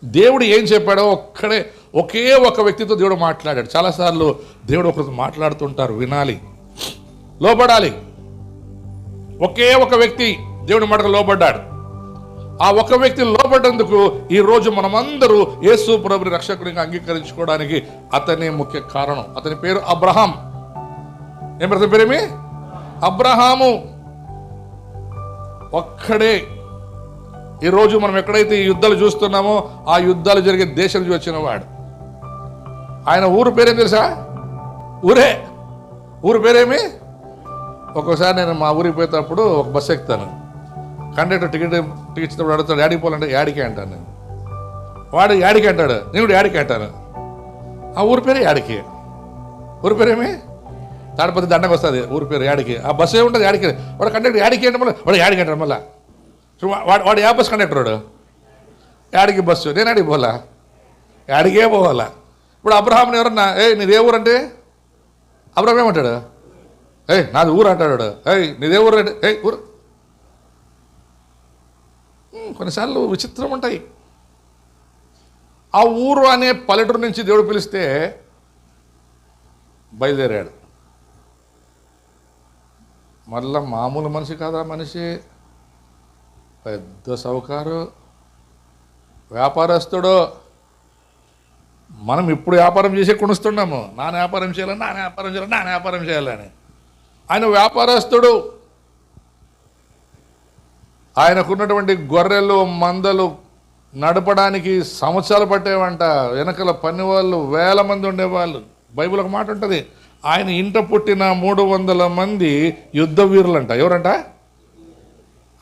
దేవుడు ఏం చెప్పాడో ఒకే ఒక వ్యక్తితో దేవుడు మాట్లాడాడు. చాలాసార్లు దేవుడు ఒకరితో మాట్లాడుతుంటారు, వినాలి, లోబడాలి. ఒకే ఒక వ్యక్తి దేవుడి మాటకు లోబడ్డాడు. ఆ ఒక వ్యక్తి లోబడ్డందుకు ఈరోజు మనమందరూ యేసు ప్రభుని రక్షకుడిగా అంగీకరించుకోవడానికి అతనే ముఖ్య కారణం. అతని పేరు అబ్రహాం. ఏం అతని పేరేమి? అబ్రహాము. ఒక్కడే. ఈరోజు మనం ఎక్కడైతే ఈ యుద్ధాలు చూస్తున్నామో ఆ యుద్ధాలు జరిగే దేశం నుంచి వచ్చిన వాడు. ఆయన ఊరు పేరేం తెలుసా? ఊరు పేరేమి? ఒక్కోసారి నేను మా ఊరికి పోయేటప్పుడు ఒక బస్సు ఎక్కుతాను. కండక్టర్ టికెట్ ఇచ్చినప్పుడు అడుగుతాడు, యాడికి పోవాలంటే యాడికే అంటాను నేను. వాడు యాడికి అంటాడు, నేను కూడా యాడికి అంటాను. ఆ ఊరి పేరు యాడికి. ఊరి పేరేమి? తాడిపత్రి దండకు వస్తుంది ఊరి పేరు యాడికి. ఆ బస్సు ఏముంటుంది యాడికి. వాడు కండక్టర్ యాడికి అంటే మళ్ళీ వాడు యాడికి అంటాడు. మళ్ళీ వాడు యా బస్ కండక్టర్ వాడు యాడికి బస్సు, నేను యాడికి పోవాలా? యాడికే పోవాలా? ఇప్పుడు అబ్రహాంని ఎవరన్నా నీదే ఊరు అంటే అబ్రహాం ఏమంటాడు? నాది ఊరు అంటాడు. నీదే ఊరు అంటే ఊరు. కొన్నిసార్లు విచిత్రం ఉంటాయి. ఆ ఊరు అనే పల్లెటూరు నుంచి దేవుడు పిలిస్తే బయలుదేరాడు. మళ్ళా మామూలు మనిషి కాదా మనిషి, పెద్ద సౌకారు, వ్యాపారస్తుడు. మనం ఇప్పుడు వ్యాపారం చేసే కొనుస్తున్నాము, నా వ్యాపారం చేయాలని. ఆయన వ్యాపారస్తుడు. ఆయనకున్నటువంటి గొర్రెలు మందలు నడపడానికి సంవత్సరాలు పట్టేవంట. వెనకల పనివాళ్ళు 1000 మంది ఉండేవాళ్ళు. బైబిల్ ఒక మాట ఉంటుంది, ఆయన ఇంట పుట్టిన 300 మంది యుద్ధ వీరులంట. ఎవరంట?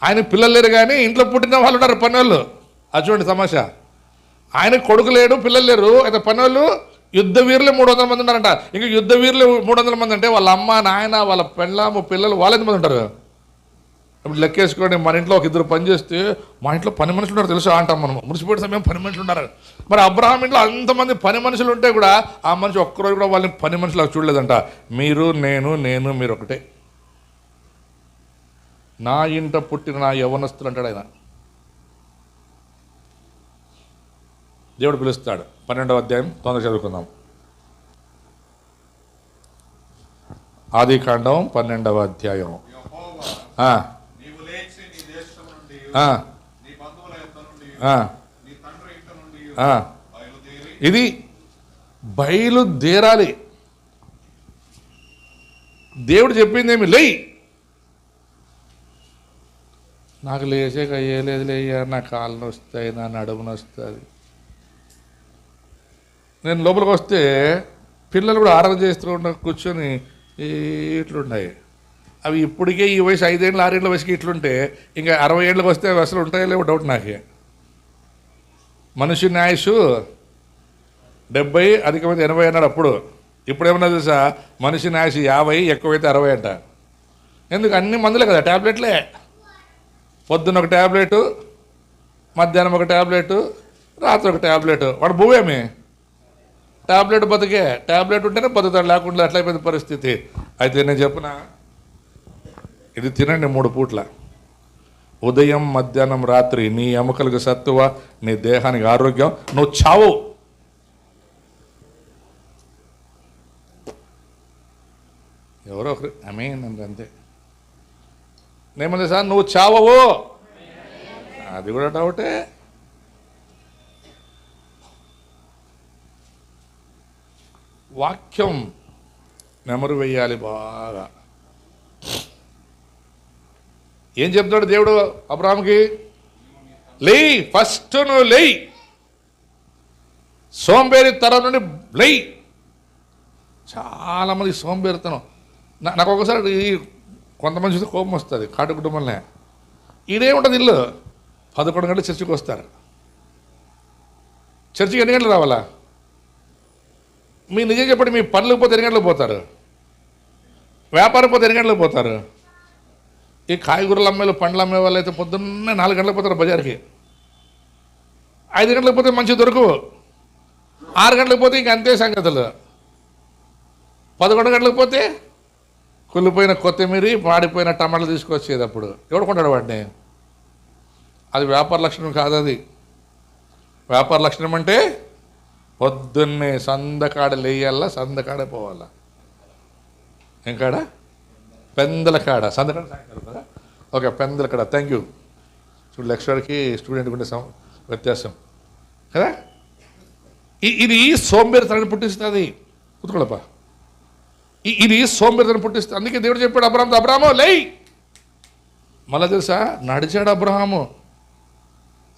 ఆయన పిల్లలు లేరు కానీ ఇంట్లో పుట్టిన వాళ్ళు ఉన్నారు పనివాళ్ళు. అది చూడండి తమాషా. ఆయన కొడుకు లేడు, పిల్లలు లేరు, అయితే పనివాళ్ళు యుద్ధ వీరులే 300 మంది ఉన్నారంట. ఇంకా యుద్ధ వీరులు 300 మంది అంటే వాళ్ళ అమ్మ నాయన వాళ్ళ పెళ్ళాము పిల్లలు వాళ్ళు ఎంతమంది ఉంటారు? ఇప్పుడు లెక్కేసుకోండి. మన ఇంట్లో ఒక 2 పని చేస్తే మా ఇంట్లో పని మనుషులు ఉన్నారు తెలుసా అంటాం మనం. మున్సిపల్ సమయం పని మనుషులు ఉన్నారు. మరి అబ్రహాం ఇంట్లో అంతమంది పని మనుషులు ఉంటే కూడా ఆ మనిషి ఒక్కరోజు కూడా వాళ్ళని పని మనుషులు చూడలేదంట. మీరు నేను మీరు ఒకటే. నా ఇంట పుట్టిన నా యవ్వనస్తులు అంటాడు ఆయన. దేవుడు పిలుస్తాడు. 12వ అధ్యాయం తొందరగా చదువుకుందాం. ఆదికాండం 12వ అధ్యాయం. ఇది బయలుదేరాలి. దేవుడు చెప్పిందేమి లేయి. నాకు లేచే అయ్యేలేదు లేయ్యా, నా కాళ్ళు నొస్తాయి, నా నడుము నొస్తుంది. నేను లోపలికి వస్తే పిల్లలు కూడా ఆరాధన చేస్తూ కూర్చొని ఇట్లున్నాయి. అవి ఇప్పటికే ఈ వయసు 5 ఏళ్ళు 6 ఏళ్ళ వయసుకి ఇట్లుంటే ఇంకా 60 ఏళ్ళకి వస్తే అసలు ఉంటాయో లేవో డౌట్ నాకే. మనిషి ఆయుషు 70, అధికమైతే 80 అన్నాడు అప్పుడు. ఇప్పుడు ఏమన్నా తెలుసా, మనిషి ఆయుషు 50, ఎక్కువైతే 60 అంట. ఎందుకు? అన్ని మందులే కదా, ట్యాబ్లెట్లే. పొద్దున్న ఒక ట్యాబ్లెటు, మధ్యాహ్నం ఒక ట్యాబ్లెటు, రాత్రి ఒక ట్యాబ్లెటు. వాడు భూమేమి ట్యాబ్లెట్ బతికే. ట్యాబ్లెట్ ఉంటేనే బతుకుతాడు, లేకుండా అట్లయిపోయింది పరిస్థితి. అయితే నేను చెప్పిన ఇది తినండి 3 పూట్ల, ఉదయం మధ్యాహ్నం రాత్రి. నీ ఎముకలకు సత్తువ, నీ దేహానికి ఆరోగ్యం, నువ్వు చావు. ఎవరో ఒకరు అమేన్ అంతే. నేమంది సార్ నువ్వు చావవు, అది కూడా డౌటే. వాక్యం నెమరు వేయాలి బాగా. ఏం చెప్తాడు దేవుడు అబ్రహాంకి? లేయి, ఫస్ట్ నువ్వు లేయి, సోంబేరి తరం నుండి లేయి. చాలామంది సోంబేరితనం. నాకు ఒకసారి కొంతమంది చూస్తే కోపం వస్తుంది. కాటు కుటుంబంలో ఈడేముంటుంది ఇల్లు 11 గంటలు చర్చికి వస్తారు. చర్చికి ఎన్ని గంటలు రావాలా? మీ నిజం చెప్పండి, మీ పనులకు పోతే ఎన్ని గంటలకు పోతారు? వ్యాపారం పోతే ఎన్ని గంటలకు పోతారు? ఈ కాయగూరలు అమ్మేలు పండ్లు అమ్మే వాళ్ళు అయితే పొద్దున్నే 4 గంటలకు పోతారు బజార్కి. 5 గంటలకు పోతే మంచి దొరకవు. 6 గంటలకు పోతే ఇంక అంతే సంగతులు. 11 గంటలకు పోతే కుళ్ళిపోయిన కొత్తిమీర, పాడిపోయిన టమాటాలు తీసుకొచ్చేది. అప్పుడు ఎవడు కొంటాడు వాడిని? అది వ్యాపార లక్షణం కాదు. అది వ్యాపార లక్షణం అంటే పొద్దున్నే సందకాడ లేయాలా, సందకాడే పోవాలా. ఏం కాడ? పెందల కాడ. సందకాడ సాయంకాలం కదా. ఓకే, పెందల కాడ. Thank you. చూడు, లెక్చరర్కి స్టూడెంట్కి ఉండే వ్యత్యాసం కదా. ఇది సోంబేరితనాన్ని పుట్టిస్తుంది. కుతుకోలేపా, ఇది సోంబేరితనాన్ని పుట్టిస్తుంది. అందుకే దేవుడు చెప్పాడు అబ్రాహాంతో, అబ్రాహాము లేయ్. మళ్ళా తెలుసా, నడిచాడు అబ్రాహాము.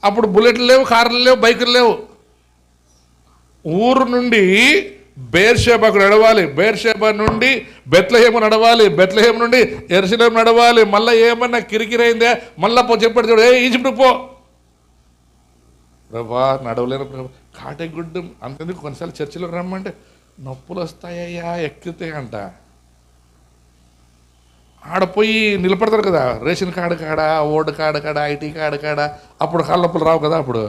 అప్పుడు బుల్లెట్లు లేవు, కార్లు లేవు, బైకులు లేవు. ఊరు నుండి బేర్షేబాకు నడవాలి, బేర్షేబా నుండి బెత్లెహేము నడవాలి, బెత్లెహేము నుండి యెరూషలేము నడవాలి. మళ్ళీ ఏమన్నా కిరికిరైందే మళ్ళా చెప్పాడు దేవుడు, ఈజిప్ట్ పో. ప్రభా నడవలేను ప్రభా, కాటెగుడ్డు అంతెందుకు. కొన్నిసార్లు చర్చిలో రమ్మంటే నొప్పులు వస్తాయ్యా, ఎక్కితే అంట. ఆడపోయి నిలబడతారు కదా, రేషన్ కార్డు కాడ, ఓటు కార్డు కాడ, ఐటీ కార్డు కాడ. అప్పుడు కాళ్ళ నొప్పులు రావు కదా. అప్పుడు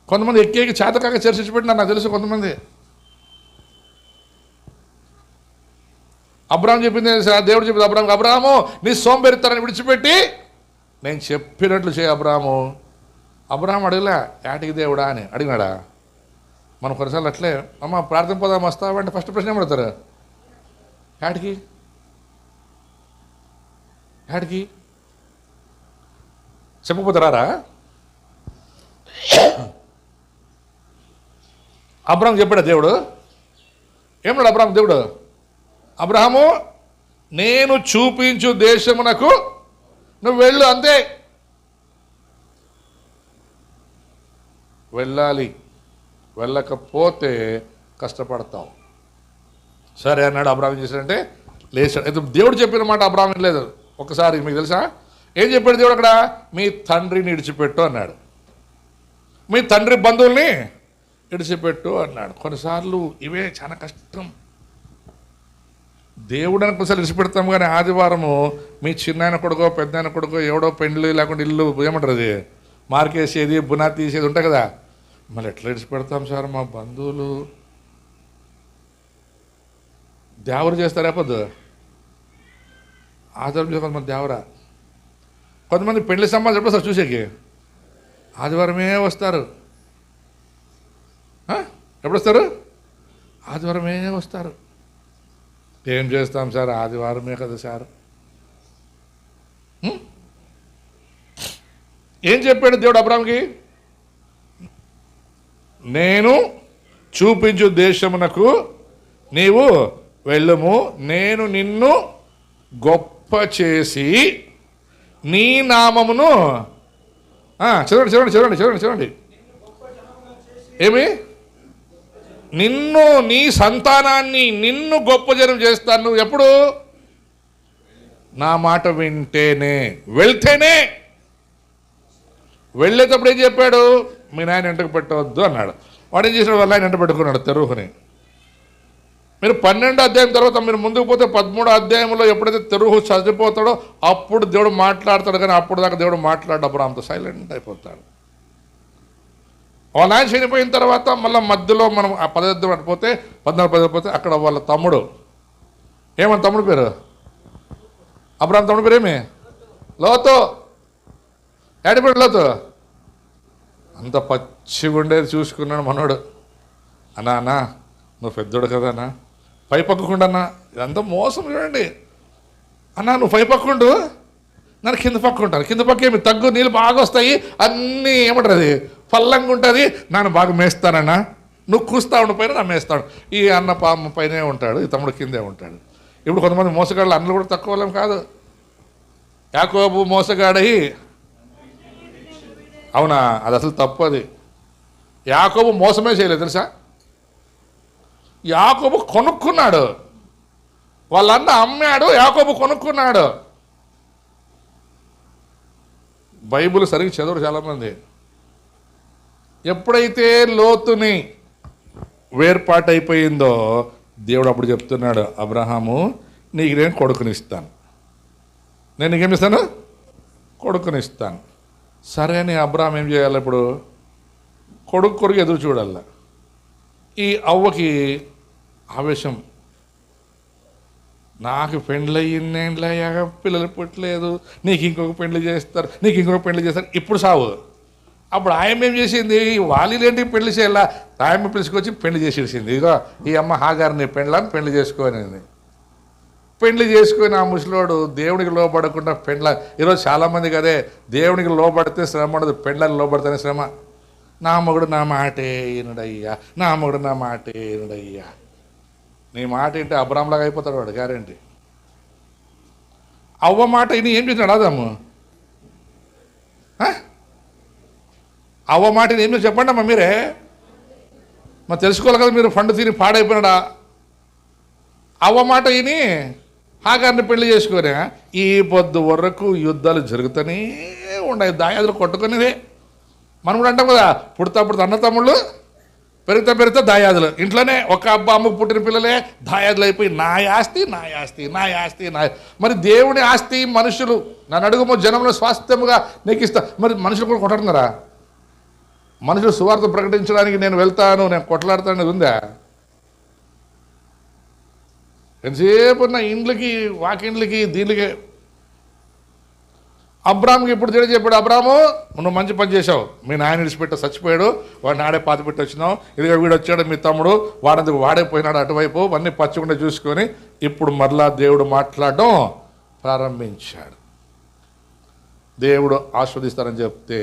కొంతమంది ఎక్కేకి చేతకాక చర్చించి పెట్టినా నాకు తెలుసు. కొంతమంది అబ్రాహాం చెప్పింది, దేవుడు చెప్పింది అబ్రాహాం, అబ్రాహాము నీ సోంబేరితనాన్ని విడిచిపెట్టి నేను చెప్పినట్లు చేయ. అబ్రాహాం అడగలే యాటికి దేవుడా అని అడిగినాడా? మనం కొన్నిసార్లు అట్లే, అమ్మ ప్రార్థన పోదాం వస్తావా అంటే ఫస్ట్ ప్రశ్న ఏమడతారు, యాటికి యాటికి చెప్పపోతారా? అబ్రాహాం చెప్పాడా దేవుడు? ఏమన్నాడు అబ్రాహాం దేవుడు? అబ్రాహాము నేను చూపించు దేశమునకు నువ్వు వెళ్ళు, అంతే. వెళ్ళాలి, వెళ్ళకపోతే కష్టపడతావు. సరే అన్నాడు. అబ్రాహాం చేశాడంటే లేచాడు. అయితే దేవుడు చెప్పిన మాట అబ్రాహాం లేదు. ఒకసారి మీకు తెలుసా ఏం చెప్పాడు దేవుడు అక్కడ? మీ తండ్రిని ఇడిచిపెట్టు అన్నాడు, మీ తండ్రి బంధువుల్ని ఇడిచిపెట్టు అన్నాడు. కొన్నిసార్లు ఇవే చాలా కష్టం. దేవుడు అని కొన్నిసార్లు ఇడిచిపెడతాం, కానీ ఆదివారము మీ చిన్నాయన కొడుకో పెద్దాయన కొడుకో ఎవడో పెండ్లి లేకుండా ఇల్లు ఏమంటారు అది మార్కేసేది బునాది తీసేది ఉంటాయి కదా. మళ్ళీ ఎట్లా ఇడిచిపెడతాం సార్, మా బంధువులు దేవరు చేస్తారా? పొద్దు ఆదివారం కొంతమంది దేవరా, కొంతమంది పెళ్లి సంబంధం ఎప్పుడు వస్తారు చూసేకి, ఆదివారమే వస్తారు. ఎప్పుడు వస్తారు? ఆదివారమే వస్తారు. ఏం చేస్తాం సార్, ఆదివారమే కదా సార్. ఏం చెప్పాడు దేవుడు అబ్రాహాంకి? నేను చూపించు దేశమునకు నీవు వెళ్ళుము, నేను నిన్ను గొప్ప చేసి నీ నామమును చదవండి చదవండి చదవండి చదవండి చదవండి ఏమి నిన్ను నీ సంతానాన్ని నిన్ను గొప్ప జనం చేస్తాను. నువ్వు ఎప్పుడు? నా మాట వింటేనే, వెళ్తేనే. వెళ్ళేటప్పుడు ఏం చెప్పాడు? మీ నాయన ఎంటకు పెట్టవద్దు అన్నాడు. వాడు ఏం చేసినాడు? వాళ్ళ ఆయన ఎంట పెట్టుకున్నాడు తెరువుని. మీరు 12వ అధ్యాయం తర్వాత మీరు ముందుకు పోతే 13వ అధ్యాయంలో ఎప్పుడైతే తెరువు చదివిపోతాడో అప్పుడు దేవుడు మాట్లాడతాడు. కానీ అప్పుడు దాకా దేవుడు మాట్లాడప్పుడు అంత సైలెంట్ అయిపోతాడు. వాళ్ళ ఆయన చనిపోయిన తర్వాత మళ్ళీ మధ్యలో మనం ఆ 10 పడిపోతే 14 పోతే అక్కడ వాళ్ళ తమ్ముడు, ఏమన్నా తమ్ముడు పేరు? అబ్రాహాం తమ్ముడు పేరు ఏమి? లోతు. ఏడిపోయాడు లోతు? అంత పచ్చిగా ఉండేది చూసుకున్నాడు మనోడు. అన్నా అన్నా నువ్వు పెద్దోడు కదా అన్నా, పై పక్కకుండా అన్నా. ఇదంతా మోసం చూడండి. అన్నా నువ్వు పై పక్కుండు, నన్ను కింద పక్క ఉంటాను. కింద పక్క ఏమి తగ్గు, నీళ్ళు బాగా వస్తాయి, అన్నీ ఏమంటారు అది పల్లంగా ఉంటుంది, నన్ను బాగా మేస్తానన్నా. నువ్వు కూస్తా ఉండి పైన నా మేస్తాడు. ఈ అన్న పాము పైనే ఉంటాడు, ఈ తమ్ముడు కిందే ఉంటాడు. ఇప్పుడు కొంతమంది మోసగాళ్ళు అన్నలు కూడా తక్కువ వాళ్ళం కాదు. యాకోబు మోసగాడై, అవునా? అది అసలు తప్పు. అది యాకోబు మోసమే చేయలేదు తెలుసా. యాకోబు కొనుక్కున్నాడు, వాళ్ళ అన్న అమ్మాడు, యాకోబు కొనుక్కున్నాడు. బైబిల్ సరిగ్గా చదవరు చాలామంది. ఎప్పుడైతే లోతుని వేర్పాటైపోయిందో దేవుడు అప్పుడు చెప్తున్నాడు, అబ్రహాము నీకు నేను కొడుకునిస్తాను, నేను నీకేమిస్తాను? కొడుకునిస్తాను. సరే అని అబ్రహాం ఏం చేయాలి? ఇప్పుడు కొడుకు కొడుకు ఎదురు చూడాల. ఈ అవ్వకి ఆవేశం, నాకు పెండ్లయ్యిందేంట్లయ్యా, పిల్లలు పుట్టలేదు, నీకు ఇంకొక పెండ్లి చేస్తారు, నీకు ఇంకొక పెండ్లి చేస్తారు, ఇప్పుడు సావు. అప్పుడు ఆయన ఏం చేసింది, వాళ్ళేంటి పెళ్లి చేయాల, ఆయన పిలుచుకొచ్చి పెళ్లి చేసేసింది. ఇదిగో ఈ అమ్మ హాగారిని పెండ్లని పెళ్లి చేసుకోనింది. పెళ్లి చేసుకొని ఆ ముసలోడు దేవునికి లోబడకుండా ఈరోజు చాలామంది కదే, దేవునికి లోబడితే శ్రమ ఉండదు, పెండ్లని లోబడితేనే శ్రమ. నా మొగుడు నా మాటే ఈనుడయ్యా, నా మొగుడు నా మాటే ఈనుడయ్యా. నీ మాట ఏంటి అబ్రామ్లాగా అయిపోతాడు వాడు, గ్యారంటీ. అవ్వ మాట ఇని ఏం చేసినాడు ఆదాము? అవ్వ మాట ఏం చేసి చెప్పండి అమ్మా మీరే, మరి తెలుసుకోవాలి కదా. మీరు ఫండ్ తిని పాడైపోయినాడా? అవ్వ మాట ఇని హాగారిని పెళ్లి చేసుకొని ఈ పొద్దు వరకు యుద్ధాలు జరుగుతూనే ఉన్నాయి, దాయాదులు కొట్టుకునేదే. మనం కూడా అంటాం కదా, పుడతా అన్న తమ్ముళ్ళు, పెరుగుతా దాయాదులు. ఇంట్లోనే ఒక అమ్మకు పుట్టిన పిల్లలే దాయాదులు అయిపోయి నా ఆస్తి నా ఆస్తి నా ఆస్తి నా. మరి దేవుని ఆస్తి మనుషులు నన్ను అడుగుమో జనంలో స్వాస్థ్యముగా నీకు ఇస్తా. మరి మనుషులు కూడా కొట్లాడుతున్నారా? మనుషులు సువార్త ప్రకటించడానికి నేను వెళ్తాను, నేను కొట్లాడతానని ఉందా? ఎంతసేపు నా ఇండ్లకి వాకిండ్లకి దీనికి. అబ్రామ్కి ఇప్పుడు చెప్పాడు, అబ్రాము నువ్వు మంచి పని చేసావు, మీ నాయన విడిచిపెట్ట చచ్చిపోయాడు, వాడిని ఆడే పాతి పెట్టి వచ్చినావు, ఇదిగా వీడు వచ్చాడు మీ తమ్ముడు, వాడందుకు వాడే పోయినాడు అటువైపు, అన్నీ పచ్చకుండా చూసుకొని. ఇప్పుడు మరలా దేవుడు మాట్లాడడం ప్రారంభించాడు. దేవుడు ఆస్వాదిస్తారని చెప్తే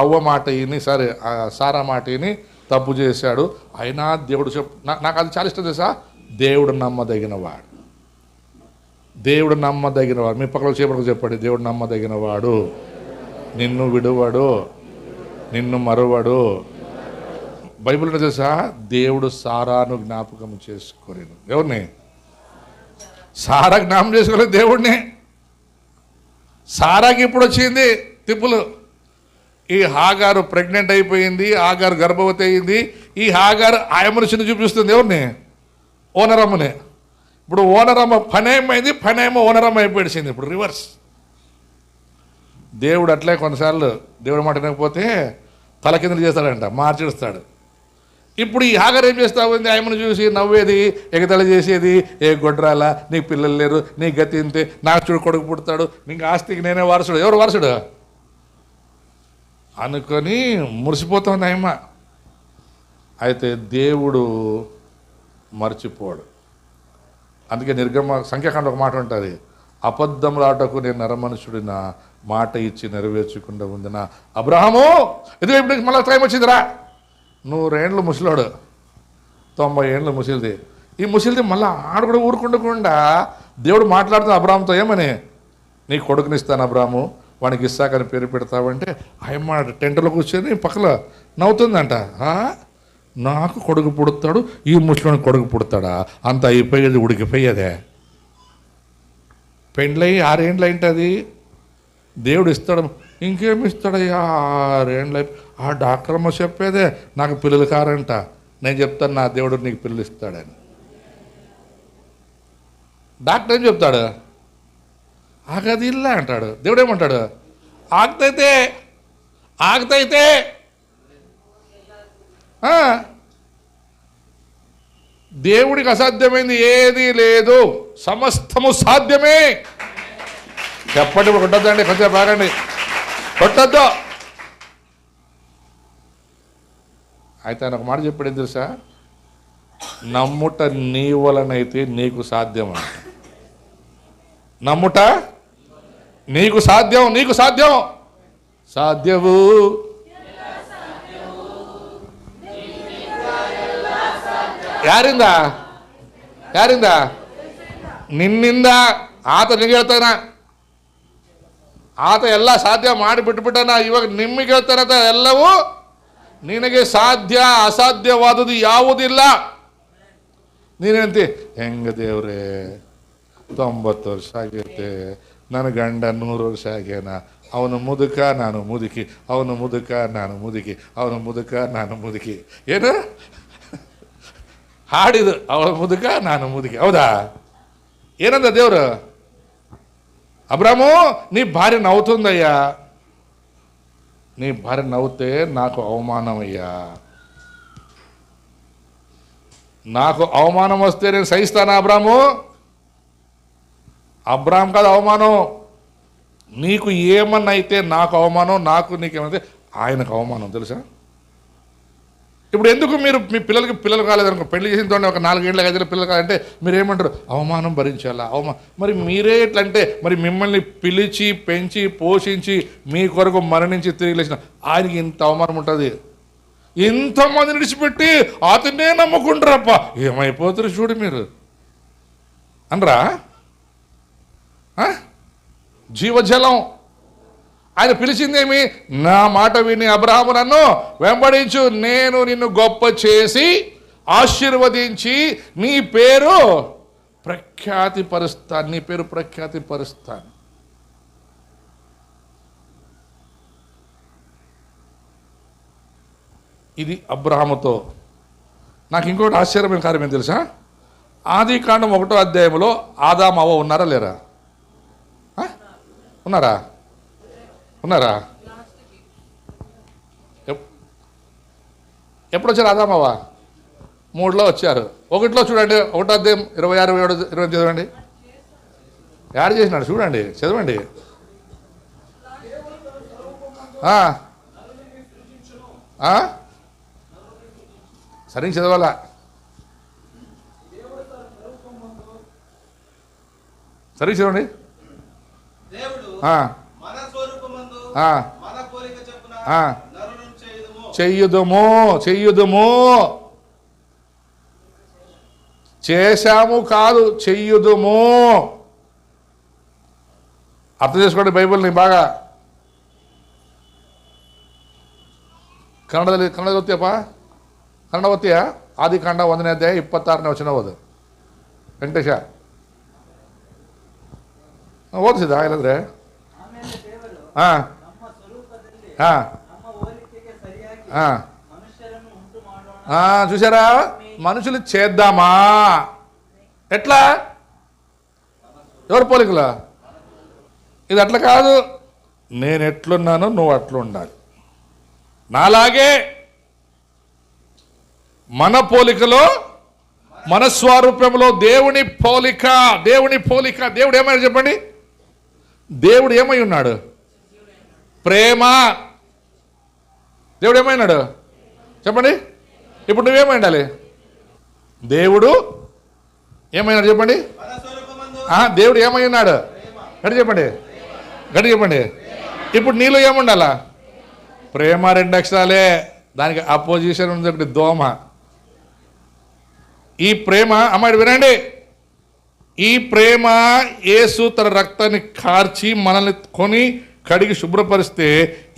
అవ్వ మాట విని, సరే సారా మాట విని తప్పు చేశాడు. అయినా దేవుడు నాకు అది చాలా ఇష్టం తెలుసా, దేవుడు నమ్మదగినవాడు, దేవుడు నమ్మదగినవాడు. మీ పక్కన చేపలకు చెప్పండి, దేవుడు నమ్మదగినవాడు, నిన్ను విడువాడు, నిన్ను మరువడు. బైబిల్ తెలుసా, దేవుడు సారాను జ్ఞాపకం చేసుకోలేదు. ఎవరిని? సారా జ్ఞాపకం చేసుకోలేదు దేవుడిని. సారాకి ఇప్పుడు వచ్చింది తిప్పులు. ఈ హాగారు ప్రెగ్నెంట్ అయిపోయింది, హాగారు గర్భవతి అయింది. ఈ హాగారు ఆయమ్మను చిన్న చూపిస్తుంది ఎవరిని? ఓనరమ్మని. ఇప్పుడు ఓనరమ్మ పనేమైంది, పనేమో ఓనరమ్మ అయిపోయింది. ఇప్పుడు రివర్స్. దేవుడు అట్లే కొన్నిసార్లు దేవుడు మాట వినకపోతే తల కిందలు చేస్తాడంట, మార్చేస్తాడు. ఇప్పుడు ఈ హాగారు ఏం చేస్తా ఉంది, ఆయమ్మను చూసి నవ్వేది, ఎగతళ చేసేది, ఏ గొడ్రాల నీకు పిల్లలు లేరు, నీ గతి ఇంతే, నాకు చూడు కొడుకు పుడతాడు, నీకు ఆస్తికి నేనే వారసుడు. ఎవరు వారసుడు అనుకొని మురిసిపోతుంది ఆయమ్మ. అయితే దేవుడు మర్చిపోడు. అందుకే సంఖ్యాకాండ ఒక మాట ఉంటుంది, అబద్ధములాటకు నేను నరమనుషుడిన, మాట ఇచ్చి నెరవేర్చకుండా ఉందిన అబ్రహాము. ఇది ఇప్పుడు మళ్ళీ టైం వచ్చిందిరా, 100 ఏండ్లు ముసలోడు, 90 ఏండ్లు ముసిలిది. ఈ ముసిలిది మళ్ళీ ఆడు కూడా ఊరుకుండకుండా దేవుడు మాట్లాడుతున్న అబ్రాహాముతో, ఏమని? నీ కొడుకునిస్తాను అబ్రాహాము, వానికి ఇస్సాకని పేరు పెడతావంటే ఆయమ్మ టెంట్లో కూర్చొని పక్కన నవ్వుతుందంట. నాకు కొడుకు పుడతాడు, ఈ ముసలోనికి కొడుకు పుడతాడా? అంత అయిపోయేది, ఉడికిపోయేదే. పెండ్లయి 6 ఏండ్లు అయింటుంది, దేవుడు ఇస్తాడు. ఇంకేమి ఇస్తాడయ్యా, 6 ఏండ్లు. ఆ డాక్టర్ అమ్మ చెప్పేదే, నాకు పిల్లలు కారంట. నేను చెప్తాను నా దేవుడు నీకు పిల్లలు ఇస్తాడని. డాక్టర్ ఏం చెప్తాడు? ఆగది ఇల్లా అంటాడు. దేవుడు ఏమంటాడు? ఆగతైతే దేవుడికి అసాధ్యమైంది ఏది లేదు, సమస్తము సాధ్యమే. చెప్పండి, కొట్టద్దండి, కొంచెం బాగండి, కొట్టద్దు. అయితే ఆయన ఒక మాట చెప్పాడు, ఏం తెలుసా? నమ్ముట నీ వలనైతే నీకు సాధ్యం అంట. నమ్ముట నీకు సాధ్యం, నీకు సాధ్యం, సాధ్యవు ಯಾರಿಂದ ನಿನ್ನಿಂದ ಆತ ನಿಮಗೆ ಹೇಳ್ತಾನ. ಆತ ಎಲ್ಲ ಸಾಧ್ಯ ಮಾಡಿ ಬಿಟ್ಬಿಟ್ಟನ. ಇವಾಗ ನಿಮಗೆ ಹೇಳ್ತಾನ, ಎಲ್ಲವೂ ನಿನಗೆ ಸಾಧ್ಯ, ಅಸಾಧ್ಯವಾದುದು ಯಾವುದಿಲ್ಲ. ನೀನೇಂತಿ, ಹೆಂಗ ದೇವ್ರೆ 90 ವರ್ಷ ಆಗೈತೆ, ನನ್ನ ಗಂಡ 100 ವರ್ಷ ಆಗ್ಯಾನ, ಅವನು ಮುದುಕ ನಾನು ಮುದುಕಿ, ಅವನು ಮುದುಕ ನಾನು ಮುದುಕಿ, ಅವನು ಮುದುಕ ನಾನು ಮುದುಕಿ. ಏನು ಹಾಡಿದು? ಅವಳು ಮುದುಕ ನಾನು ಮುದುಕಿ. ಹೌದಾ? ಏನಂದ ದೇವರು? అబ్రాము నీ భార్య నవ్వుతుందయ్యా, నీ భార్య నవ్వుతే నాకు అవమానమయ్యా, నాకు అవమానం వస్తే నేను సహిస్తానా అబ్రాము? అబ్రాహాం కాదు అవమానం, నీకు ఏమన్నా అయితే నాకు అవమానం, నాకు నీకేమైతే ఆయనకు అవమానం, తెలుసా? ఇప్పుడు ఎందుకు మీరు మీ పిల్లలు కాలేదనుకో, పెళ్లి చేసిన తోనే ఒక 4 ఏళ్ళ 5 ఏళ్ళ పిల్లలు కాదంటే మీరు ఏమంటారు? అవమానం భరించాలా, మరి మీరే ఎట్లంటే, మరి మిమ్మల్ని పిలిచి పెంచి పోషించి మీ కొరకు మరణించి తిరిగి లేచిన ఆయనకి ఇంత అవమానం ఉంటుంది. ఇంతమంది విడిచిపెట్టి అతనే నమ్ముకుంటారప్ప, ఏమైపోతారు చూడు మీరు అనరా? జీవజలం. ఆయన పిలిచిందేమి? నా మాట విని అబ్రహాము నన్ను వెంబడించు, నేను నిన్ను గొప్ప చేసి ఆశీర్వదించి నీ పేరు ప్రఖ్యాతి పరుస్తాను, నీ పేరు ప్రఖ్యాతి పరుస్తాను. ఇది అబ్రహాముతో. నాకు ఇంకోటి ఆశ్చర్యమైన కార్యం ఏం తెలుసా? ఆదికాండం 1వ అధ్యాయంలో ఆదాము అవ్వ ఉన్నారా లేరా? ఉన్నారా? ఎప్పుడు వచ్చారు ఆదామవ్వ? 3లో వచ్చారు. 1లో చూడండి, 1వ అధ్యాయం 26, 27 చదవండి. యాడ్ చేసినాడు చూడండి, చదవండి. సరిగ్గా చదవాలా? సరిగ్గా చదవండి. చెయ్యుదుము. చేశాము కాదు, చెయ్యుదుము. అర్థం చేసుకోండి బైబిల్ని బాగా. ಕನ್ನಡ ಓದ್ತೀಯಪ್ಪ? ಕನ್ನಡ ಓದ್ತೀಯ? ಆದಿಕಾಂಡ 1ನೇ ಅಧ್ಯಾಯ 26ನೇ ವಚನ ಓದು ವೆಂಕಟೇಶ. ಓದಿಸಿದ ಇಲ್ಲಂದ್ರೆ? చూసారా? మనుషులు చేద్దామా? ఎట్లా? ఎవరు పోలికలా? ఇది అట్లా కాదు. నేను ఎట్లున్నానో నువ్వు అట్లా ఉండాలి, నాలాగే మన పోలికలో మన స్వరూపంలో దేవుని పోలిక. దేవుడు ఏమైనా చెప్పండి? దేవుడు ఏమై ఉన్నాడు? ప్రేమ. దేవుడు ఏమైనాడు చెప్పండి? ఇప్పుడు నువ్వేమై ఉండాలి? దేవుడు ఏమైనాడు చెప్పండి? దేవుడు ఏమై ఉన్నాడు? గట్టి చెప్పండి. ఇప్పుడు నీలో ఏముండాలా? ప్రేమ. 2 అక్షరాలే. దానికి అపోజిషన్ ఉంది ఒకటి, దోమ. ఈ ప్రేమ, అమ్మాయి వినండి, ఈ ప్రేమ యేసు తన రక్తాన్ని కార్చి మనల్ని కొని కడిగి శుభ్రపరిస్తే,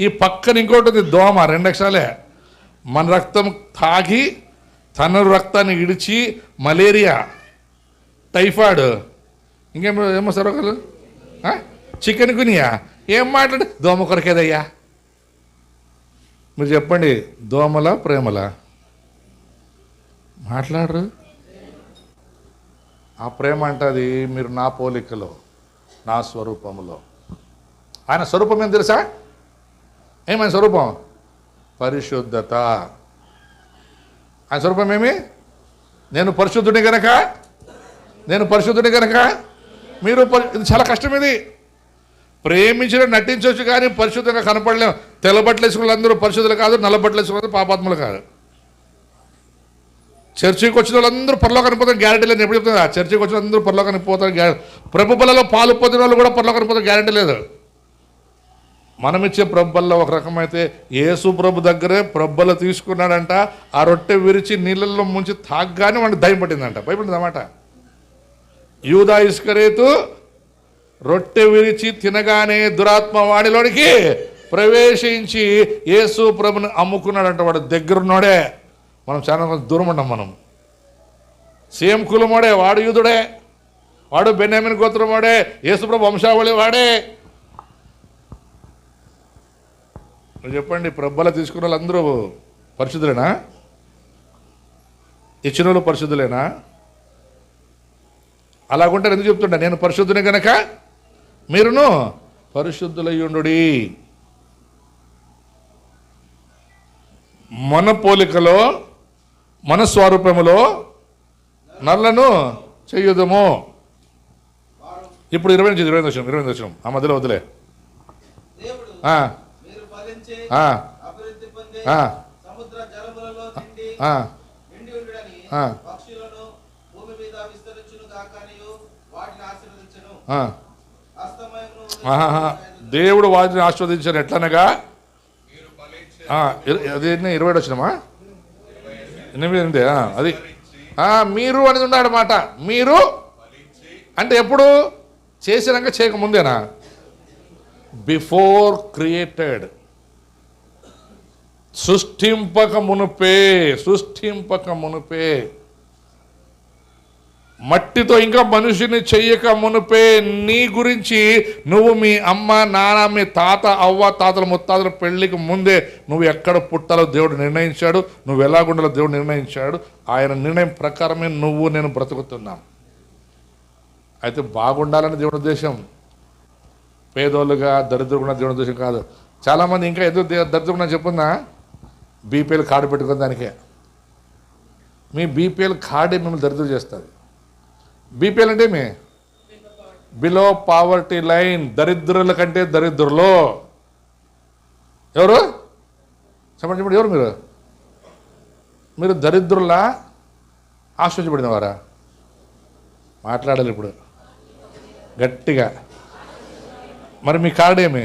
ఈ పక్కన ఇంకోటి ఉంది, దోమ. 2 అక్షరాలే. మన రక్తం తాగి తన రక్తాన్ని ఇడిచి మలేరియా, టైఫాయిడ్, ఏమో సరోకాలు, చికెన్ గునియా, ఏం మాట్లాడు? దోమ కొరకేదయ్యా. మీరు చెప్పండి, దోమల ప్రేమల? మాట్లాడరు. ఆ ప్రేమ అంటది మీరు నా పోలికలో, నా స్వరూపంలో. ఆయన స్వరూపం ఏం తెలుసా? ఏమైనా స్వరూపం? పరిశుద్ధత. ఆయన స్వరూపం ఏమి? నేను పరిశుద్ధుని గనక మీరు ఇది చాలా కష్టం. ఇది ప్రేమించడం నటించవచ్చు కానీ పరిశుద్ధంగా కనపడలేము. తెల్ల బట్టలు వేసుకున్న అందరూ పరిశుద్ధులు కాదు, నల్ల బట్టలు వేసుకున్న పాపాత్ములు కాదు. చర్చికి వచ్చిన వాళ్ళందరూ పరలోకానికి పోతారు గ్యారెంటీ లేదు. ఎప్పుడు చెప్తున్నా? చర్చికి వచ్చిన అందరూ పరలోకానికి పోతారు. ప్రభు బలలో పాలు పొందిన వాళ్ళు కూడా పరలోకానికి పోతారు, గ్యారెంటీ లేదు. మనమిచ్చే ప్రబ్బల్లో ఒక రకమైతే, యేసు ప్రభు దగ్గరే ప్రబ్బలు తీసుకున్నాడంట. ఆ రొట్టె విరిచి నీళ్ళల్లో ముంచి తాగ్గానే వాడిని దయ్యం పట్టిందంట. భయపడింది అన్నమాట. యూదా ఇస్కరియోతు రొట్టె విరిచి తినగానే దురాత్మ వాడిలోనికి ప్రవేశించి యేసు ప్రభుని అమ్ముకున్నాడంట. వాడు దగ్గరున్నోడే. మనం చాలా దూరం ఉన్నాం. మనం సేమ్ కులమోడే, వాడు యూదుడే, వాడు బెన్యామీన్ గోత్రం వాడే, యేసు ప్రభు వంశావళి వాడే. చెప్పండి, ప్రబ్బల తీసుకున్న వాళ్ళందరూ పరిశుద్ధులేనా? ఇచ్చిన వాళ్ళు పరిశుద్ధులేనా? అలాగుంటే ఎందుకు చెప్తుంటా? నేను పరిశుద్ధుని గనక మీరును పరిశుద్ధులయ్యుండుడి. మన పోలికలో మన స్వరూపములో నల్లను చెయ్యుదము. ఇప్పుడు 20 వచ్చిన ఆ మధ్యలో వదిలే. దేవుడు వాటిని ఆస్వాదించారు ఎట్లనగా, అది 20 వచ్చినమా 8 అది మీరు అనేది ఉన్నాడు మాట. మీరు అంటే ఎప్పుడు చేసినాక చేయకముందేనా? బిఫోర్ క్రియేటెడ్, సృష్టింపక మునుపే, మట్టితో ఇంకా మనిషిని చెయ్యక మునుపే నీ గురించి నువ్వు మీ అమ్మ నాన్న మీ తాత అవ్వ తాతల ముత్తాతల పెళ్లికి ముందే నువ్వు ఎక్కడ పుట్టాలో దేవుడు నిర్ణయించాడు, నువ్వు ఎలాగుండాలో దేవుడు నిర్ణయించాడు. ఆయన నిర్ణయం ప్రకారమే నువ్వు నేను బ్రతుకుతున్నాం. అయితే బాగుండాలని దేవుని ఉద్దేశం, పేదోళ్ళుగా దరిద్రగుణ దేవుని ఉద్దేశం కాదు. చాలామంది ఇంకా ఎందుకు దరిద్రగుణ చెప్పుందా, బీపీఎల్ కార్డు పెట్టుకున్న దానికే. మీ బీపీఎల్ కార్డే మిమ్మల్ని దరిద్రం చేస్తుంది. బీపీఎల్ అంటే మీ బిలో పావర్టీ లైన్, దరిద్రుల కంటే దరిద్రులు. ఎవరు చెప్పండి, ఎవరు మీరు దరిద్రులా ఆశ్చర్యపడినవారా? మాట్లాడాలి ఇప్పుడు గట్టిగా. మరి మీ కార్డు ఏమి?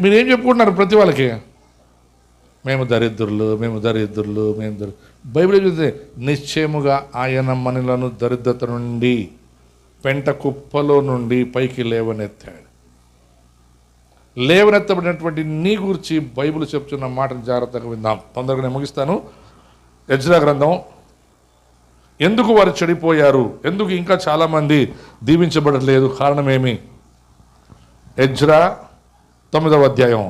మీరేం చెప్పుకుంటున్నారు ప్రతి వాళ్ళకి? మేము దరిద్రులు. బైబిల్ చూస్తే నిశ్చయముగా ఆయన మనలను దరిద్రత నుండి పెంట కుప్పలో నుండి పైకి లేవనెత్తాడు. లేవనెత్తబడినటువంటి నీ గురించి బైబిల్ చెప్తున్న మాటను జాగ్రత్తగా విందాం. తొందరగా నేను ముగిస్తాను. ఎజ్రా గ్రంథం. ఎందుకు వారు చెడిపోయారు, ఎందుకు ఇంకా చాలామంది దీవించబడలేదు, కారణమేమి? ఎజ్రా 9వ అధ్యాయం.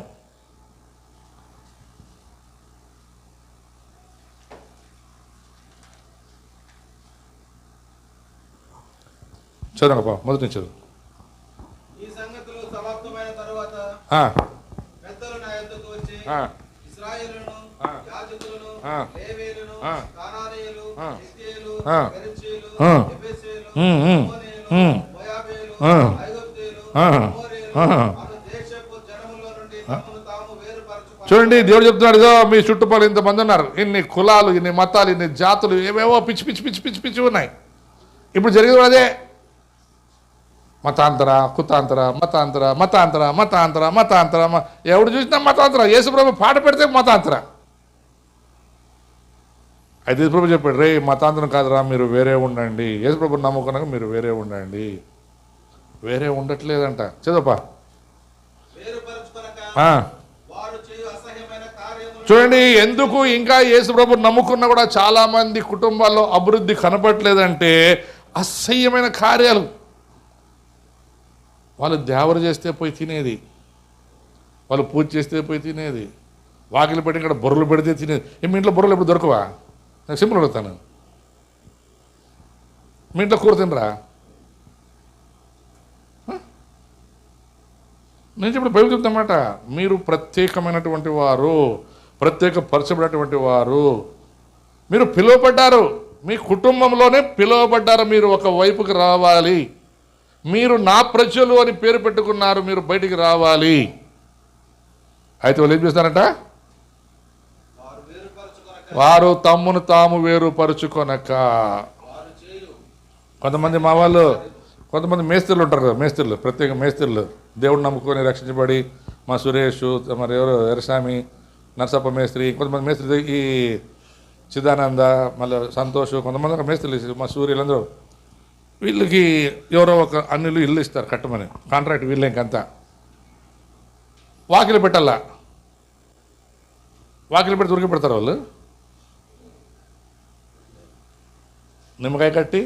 చదవప్ప, మొదటి నుంచి చదువు. చూడండి, దేవుడు చెప్తున్నాడు, ఇదో మీ చుట్టుపక్కల ఇంతమంది ఉన్నారు, ఇన్ని కులాలు, ఇన్ని మతాలు, ఇన్ని జాతులు, ఏవేవో పిచ్చి పిచ్చి పిచ్చి పిచ్చి పిచ్చి ఉన్నాయి. ఇప్పుడు జరిగేది అదే. మతాంతర, కుతాంతర, మతాంతర. ఎవడు చూసినా మతాంతర. యేసుప్రభు పాట పెడితే మతాంతర. అయితే యేసుప్రభు చెప్పాడు, రే మతాంతరం కాదురా, మీరు వేరే ఉండండి. యేసుప్రభు నమ్ముకున్నాక మీరు వేరే ఉండండి. వేరే ఉండట్లేదంట. చదవపా. చూడండి, ఎందుకు ఇంకా యేసుప్రభు నమ్ముకున్నా కూడా చాలామంది కుటుంబాల్లో అభివృద్ధి కనపట్లేదంటే అసహ్యమైన కార్యాలు. వాళ్ళు దేవరు చేస్తే పోయి తినేది, వాళ్ళు పూజ చేస్తే పోయి తినేది, వాకిలి పెట్టి ఇక్కడ బొర్రలు పెడితే తినేది. మీ ఇంట్లో బొర్రలు ఎప్పుడు దొరకవా? నేను సింపుల్ అడుగుతాను, మీ ఇంట్లో కూర తినరా? నేను చెప్పిన బైబిల్ చెప్తామాట, మీరు ప్రత్యేకమైనటువంటి వారు, ప్రత్యేకపరచబడినటువంటి వారు, మీరు పిలువబడ్డారు, మీ కుటుంబంలోనే పిలువబడ్డారు. మీరు ఒక వైపుకి రావాలి. మీరు నా ప్రజలు అని పేరు పెట్టుకున్నారు, మీరు బయటికి రావాలి. అయితే వాళ్ళు ఏం చేస్తారంట? వారు తమ్మును తాము వేరుపరుచుకొనక. కొంతమంది మా వాళ్ళు, కొంతమంది మేస్త్రులు ఉంటారు కదా, మేస్త్రులు, ప్రత్యేక మేస్త్రులు, దేవుడు నమ్ముకొని రక్షించబడి, మా సురేష్, మరి ఎవరు ఎరసామి, నర్సప్ప మేస్త్రి, కొంతమంది మేస్త్రి, ఈ చిదానంద, మళ్ళీ సంతోష్, కొంతమంది మేస్త్రులు, మా సూర్యులందరూ, వీళ్ళకి ఎవరో ఒక అన్నిలు ఇల్లు ఇస్తారు కట్టమని, కాంట్రాక్ట్ వీళ్ళే. ఇంకంతా వాకిలి పెట్టాలా, వాకిలి పెట్టి దొరికి పెడతారు వాళ్ళు. నిమ్మకాయ కట్టి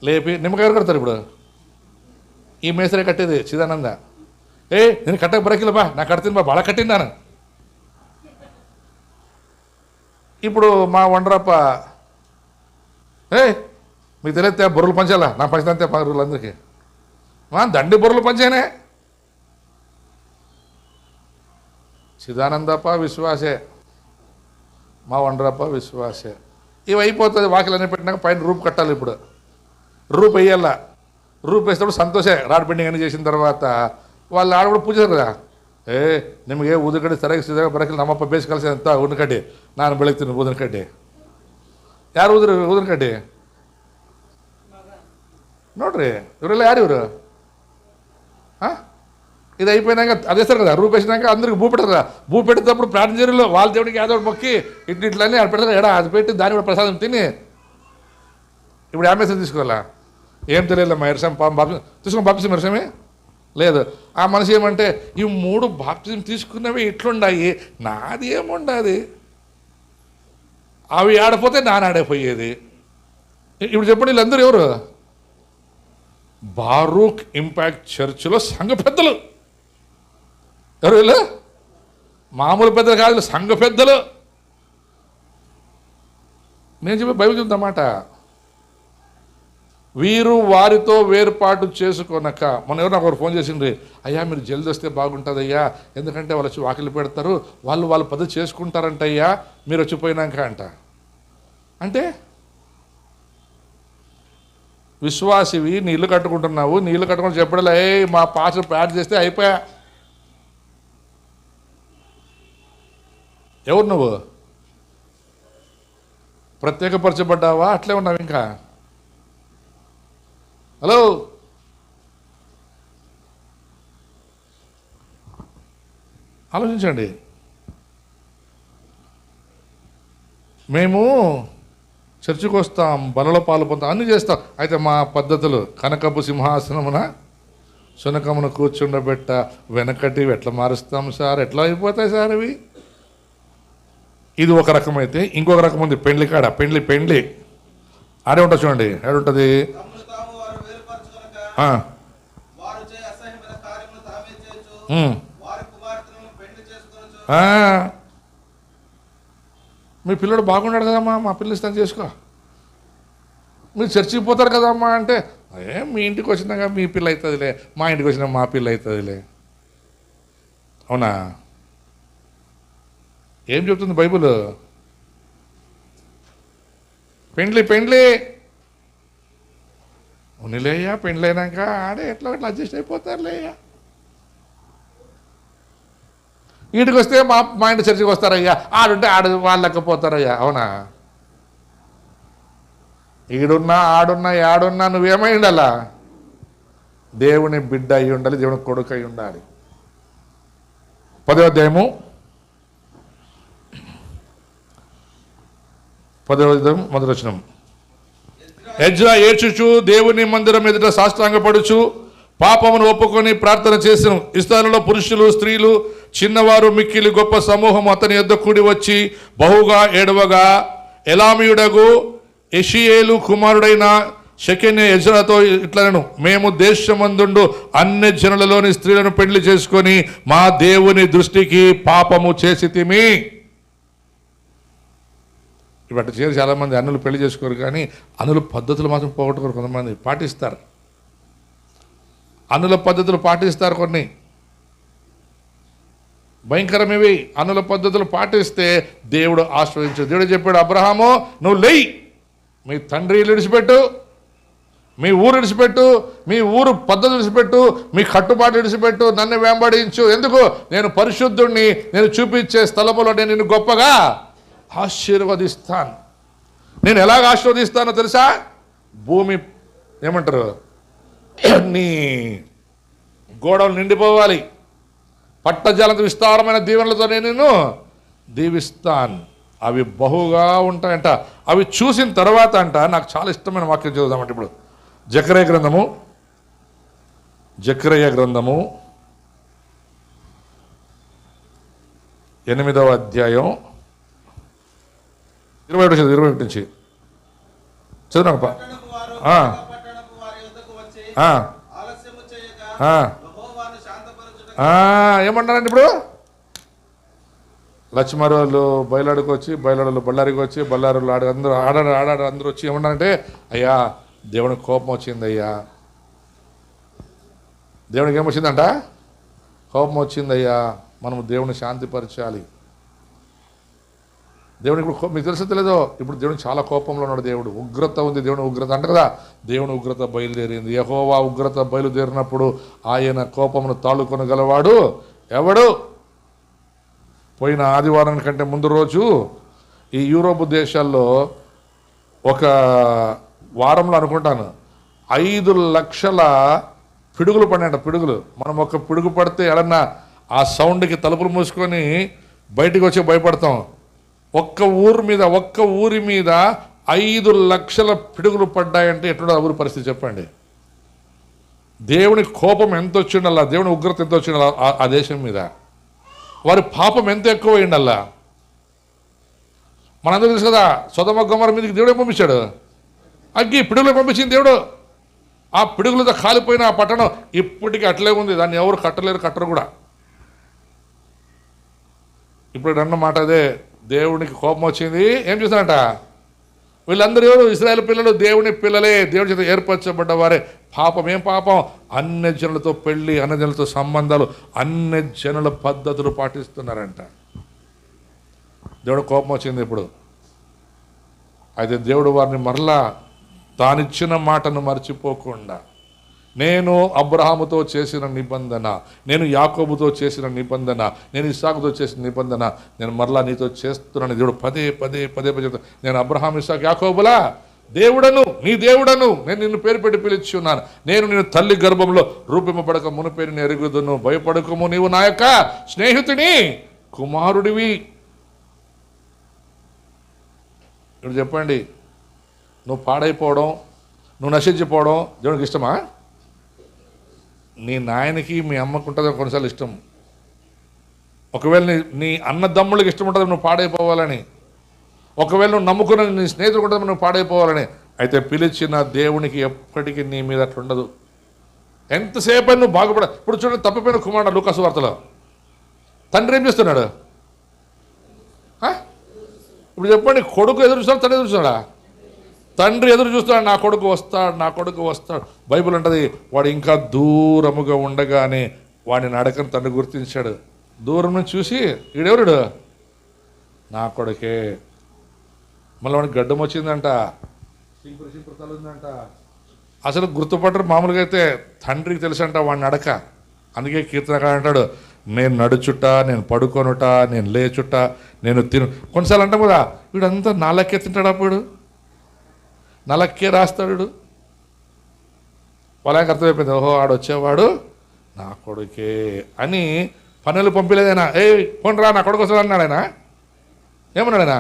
లేపి, నిమ్మకాయ ఎవరు కడతారు ఇప్పుడు? ఈ మేసరే కట్టేది, చిదానంద. నేను కట్టక బరకిలు బా, నా కడుతుంది బా, బాగా కట్టిందాను. ఇప్పుడు మా వండరప్ప, మీకు తెలియతే బొర్రలు పంచాలా, నా పంచినంతే పరులందరికీ దండి బొర్రలు పంచానే. చిదానందప్ప విశ్వాసే, మా వండరప్ప విశ్వాసే. ఇవి అయిపోతుంది. వాకిలు అన్నీ పెట్టినాక పైన రూప్ కట్టాలి. ఇప్పుడు రూప్ వేయాల. రూప్ వేసినప్పుడు సంతోషే. రాడ్ బెండింగ్ అన్నీ చేసిన తర్వాత వాళ్ళు ఆడ కూడా పూజ కదా. ನಿಮಗೆ ಊದಕಡ್ಡಿ ಸರಿಯಾಗಿ ಬರೋಕ್ಕಿಲ್ಲ. ನಮ್ಮಪ್ಪ ಬೇಸ್ ಕಲಿಸಿ ಅಂತ ಊದಿನಕಡ್ಡಿ ನಾನು ಬೆಳಗ್ತೀನಿ. ಊದಿನಕಡ್ಡಿ ಯಾರು ಊದಿನಕಡ್ಡಿ ನೋಡ್ರಿ, ಇವರೆಲ್ಲ ಯಾರು ಇವರು? ఇది అయిపోయినాక అదేస్తారు కదా, రూపు వేసినాక అందరికి భూ పెడతారు కదా. భూ పెట్టేటప్పుడు ప్రార్థన చేయరు. వాళ్ళ దేవుడికి ఏదో మొక్కి ఇట్లని అది పెడతారు ఎడా, అది పెట్టి దాన్ని కూడా ప్రసాదం తిని ఇప్పుడు ఆమెసం తీసుకోవాలా? ఏం తెలియదు. మా ఎరసం తీసుకుని బాప్తిసం ఎరసమే లేదు. ఆ మనిషి ఏమంటే ఈ 3 బాప్తిజం తీసుకున్నవి ఇట్లుండాయి, నాది ఏముండది, అవి ఆడపోతే నానాడైపోయేది. ఇప్పుడు చెప్పండి, వీళ్ళందరూ ఎవరు? బారూక్ ఇంపాక్ట్ చర్చిలో సంఘ పెద్దలు. ఎవరు వీళ్ళు? మామూలు పెద్దలు కాదు, సంఘ పెద్దలు. నేను చెప్పి బైబిల్ చెప్తామాట. వీరు వారితో వేర్పాటు చేసుకొనక. మొన్న ఎవరు నాకు ఫోన్ చేసిండ్రి, అయ్యా మీరు జల్ది వస్తే బాగుంటుంది అయ్యా, ఎందుకంటే వాళ్ళు వచ్చి వాకిలి పెడతారు, వాళ్ళు పద్ధతి చేసుకుంటారంట అయ్యా మీరు వచ్చిపోయినాక అంట. అంటే విశ్వాసివి, నీ ఇల్లు కట్టుకుంటున్నావు, నీ ఇల్లు కట్టుకుని చెప్పడలే మా పాస్టర్ ప్యాడ్ చేస్తే అయిపోయా. ఎవరు నువ్వు? ప్రత్యేకపరచబడ్డావా? అట్లే ఉన్నావు ఇంకా? హలో, ఆలోచించండి. మేము చర్చికి వస్తాం, బలలో పాలు పొందుతాం, అన్నీ చేస్తాం. అయితే మా పద్ధతులు కనకపు సింహాసనమున శునకమును కూర్చుండబెట్ట వెనకటి ఎట్లా మారుస్తాం సార్? ఎట్లా అయిపోతాయి సార్ ఇవి? ఇది ఒక రకమైతే ఇంకొక రకం ఉంది. పెండ్లి కాడ పెండ్లి ఆడే ఉంటుంది చూడండి. ఏడుంటుంది? మీ పిల్లడు బాగున్నాడు కదమ్మా, మా పిల్లలు ఇస్తాను చేసుకో. మీరు చర్చికి పోతారు కదమ్మా అంటే, మీ ఇంటికి వచ్చినాక మీ పిల్ల అవుతుందిలే, మా ఇంటికి వచ్చినా మా పిల్ల అవుతుందిలే. అవునా? ఏం చెప్తుంది బైబుల్? పెండ్లి ఉన్నిలేయ్యా, పెండ్లి అయినాక ఆడే ఎట్లా అడ్జస్ట్ అయిపోతారులేయ్యా. ఇంటికి వస్తే మా ఇంటి చర్చికి వస్తారయ్యా, ఆడుంటే వాళ్ళు లెక్కపోతారయ్యా. అవునా? ఈడున్నా ఆడున్నా ఆడున్నా నువ్వేమై ఉండాలా? దేవుని బిడ్డ అయి ఉండాలి, దేవుని కొడుకు అయి ఉండాలి. 10వ అధ్యాయము 1వ వచనం. ఎజ్రా ఏడ్చుచు దేవుని మందిరం ఎదుట సాష్టాంగపడుచు పాపమును ఒప్పుకొని ప్రార్థన చేసిన. ఇశ్రాయేలులో పురుషులు, స్త్రీలు, చిన్నవారు, మిక్కిలి గొప్ప సమూహం అతని యొద్ద కూడి వచ్చి బహుగా ఏడవగా, ఎలామీయుడగు యెషీయేలు కుమారుడైన షెకెన్య ఎజ్రాతో ఇట్లనెను, మేము దేశమందుండు అన్ని జనులలోని స్త్రీలను పెళ్లి చేసుకొని మా దేవుని దృష్టికి పాపము చేసితిమి. ఇవన్నీ చేసి చాలామంది అన్నులు పెళ్లి చేసుకోరు, కానీ అన్నుల పద్ధతులు మాత్రం పోగొట్టుకోరు. కొంతమంది పాటిస్తారు, అన్నుల పద్ధతులు పాటిస్తారు. కొన్ని భయంకరమేవి. అన్నుల పద్ధతులు పాటిస్తే దేవుడు ఆశ్రయించాడు. దేవుడు చెప్పాడు, అబ్రహాము నువ్వు లేయి, మీ తండ్రి విడిచిపెట్టు, మీ ఊరు విడిచిపెట్టు, మీ ఊరు పద్ధతి విడిచిపెట్టు, మీ కట్టుబాటు విడిచిపెట్టు, నన్ను వెంబడించు. ఎందుకు? నేను పరిశుద్ధుణ్ణి, నేను చూపించే స్థలములో నేను నిన్ను గొప్పగా ఆశీర్వదిస్తాను. నేను ఎలాగ ఆశీర్వదిస్తానో తెలుసా? భూమి ఏమంటారు, నీ గోడలు నిండిపోవాలి, పట్టజాలంత విస్తారమైన దీవెనలతో నేను దీవిస్తాను. అవి బహుగా ఉంటాయంట. అవి చూసిన తర్వాత అంట, నాకు చాలా ఇష్టమైన వాక్యం చదువుదామంటే ఇప్పుడు జకర్యా గ్రంథము 8వ అధ్యాయం 21 నుంచి చదువునాక. ఏమంటారండి ఇప్పుడు? లక్ష్మరోళ్ళు బయలాడుకు వచ్చి, బయలాడలు బళ్ళారికి వచ్చి, బళ్ళారులు ఆడాడు అందరూ వచ్చి ఏమన్నారంటే, అయ్యా దేవునికి కోపం వచ్చింది, అయ్యా దేవునికి ఏమొచ్చిందంట? కోపం వచ్చిందయ్యా, మనము దేవుని శాంతిపరచాలి. దేవునికి ఇప్పుడు మీకు తెలుసో తెలియదో, ఇప్పుడు దేవుడు చాలా కోపంలో ఉన్నాడు. దేవుడు ఉగ్రత ఉంది, దేవుని ఉగ్రత అంట కదా. దేవుని ఉగ్రత బయలుదేరింది. యెహోవా ఉగ్రత బయలుదేరినప్పుడు ఆయన కోపమును తాళుకొనగలవాడు ఎవడు? పోయిన ఆదివారం కంటే ముందు రోజు ఈ యూరోప్ దేశాల్లో ఒక వారంలో అనుకుంటాను 5 లక్షల పిడుగులు పడినాయంట. పిడుగులు, మనం ఒక పిడుగు పడితే ఎడన్నా ఆ సౌండ్కి తలుపులు మూసుకొని బయటికి వచ్చి భయపడతాం. ఒక్క ఊరి మీద 5 లక్షల పిడుగులు పడ్డాయంటే ఎట్లా ఊరి పరిస్థితి చెప్పండి. దేవుని కోపం ఎంత వచ్చిండల్లా, దేవుని ఉగ్రత ఎంత వచ్చిండల్లా ఆ దేశం మీద. వారి పాపం ఎంత ఎక్కువ అయిండల్లా. మనందరూ తెలుసు కదా, సొదొమ గొమొర్రా మీదకి దేవుడే పంపించాడు. అగ్గి పిడుగులు పంపించింది దేవుడు. ఆ పిడుగులతో కాలిపోయిన ఆ పట్టణం ఇప్పటికీ అట్లే ఉంది. దాన్ని ఎవరు కట్టరు కూడా. ఇప్పుడు అన్న మాట అదే, దేవునికి కోపం వచ్చింది. ఏం చేశారంట? వీళ్ళందరూ ఎవరు? ఇశ్రాయేలు పిల్లలు, దేవుని పిల్లలే, దేవుని చేత ఏర్పరచబడ్డ వారే. పాపం ఏం పాపం? అన్య జనులతో పెళ్ళి, అన్య జనులతో సంబంధాలు, అన్య జనుల పద్ధతులు పాటిస్తున్నారంట. దేవుడు కోపం వచ్చింది ఇప్పుడు. అయితే దేవుడు వారిని మరలా తానిచ్చిన మాటను మర్చిపోకుండా, నేను అబ్రహాముతో చేసిన నిబంధన, నేను యాకోబుతో చేసిన నిబంధన, నేను ఇస్సాకుతో చేసిన నిబంధన నేను మరలా నీతో చేస్తున్నాను. దేవుడు పదే చెప్తాను. నేను అబ్రహాం, ఇస్సాకు, యాకోబులా దేవుడను, నీ దేవుడను, నేను నిన్ను పేరు పెట్టి పిలిచి ఉన్నాను. నేను నిన్ను తల్లి గర్భంలో రూపింపబడక మునుపే నేను ఎరుగుదును. భయపడకము, నీవు నా యొక్క స్నేహితుని కుమారుడివి. ఇప్పుడు చెప్పండి, నువ్వు పాడైపోవడం, నువ్వు నశించిపోవడం దేవునికి ఇష్టమా? నీ నాయనకి మీ అమ్మకు ఉంటుంది కొన్నిసార్లు ఇష్టం. ఒకవేళ నీ అన్నదమ్ముళ్ళకి ఇష్టం ఉంటుంది నువ్వు పాడైపోవాలని. ఒకవేళ నువ్వు నమ్ముకున్న నీ స్నేహితులు ఉంటుంది నువ్వు పాడైపోవాలని. అయితే పిలిచిన దేవునికి ఎప్పటికీ నీ మీద అట్లా ఉండదు. ఎంతసేపు నువ్వు బాగుపడ. ఇప్పుడు చూడండి, తప్పిపోయిన కుమారుడు లూకాసు వార్తలో తండ్రి ఏం చేస్తున్నాడు? ఇప్పుడు చెప్పండి, కొడుకు ఎదురు చూస్తాడు, తండ్రి ఎదురు చూస్తాడా? తండ్రి ఎదురు చూస్తాడు, నా కొడుకు వస్తాడు. బైబిల్ ఉంటుంది, వాడు ఇంకా దూరముగా ఉండగానే వాడిని నడకని తండ్రి గుర్తించాడు. దూరం నుంచి చూసి, ఈడెవరుడు? నా కొడుకే. మళ్ళీ వాడికి గడ్డం వచ్చిందంట, సింపురు తల ఉందంట. అసలు గుర్తుపట్టరు మామూలుగా. అయితే తండ్రికి తెలుసంట వాడి నడక. అందుకే కీర్తనకారుడు అంటాడు, నేను నడుచుట, నేను పడుకొనుట, నేను లేచుట, నేను కొన్నిసార్లు అంటాం కదా, వీడంతా నాలకే తింటాడు, అప్పుడు నలక్కే రాస్తాడు. వాళ్ళకి అర్థమైపోయింది, ఓహో ఆడొచ్చేవాడు నా కొడుకే అని. పనులు పంపిలేదైనా, పోనరా నా కొడుకు వస్తాడు అన్నాడు ఆయన. ఏమన్నాడు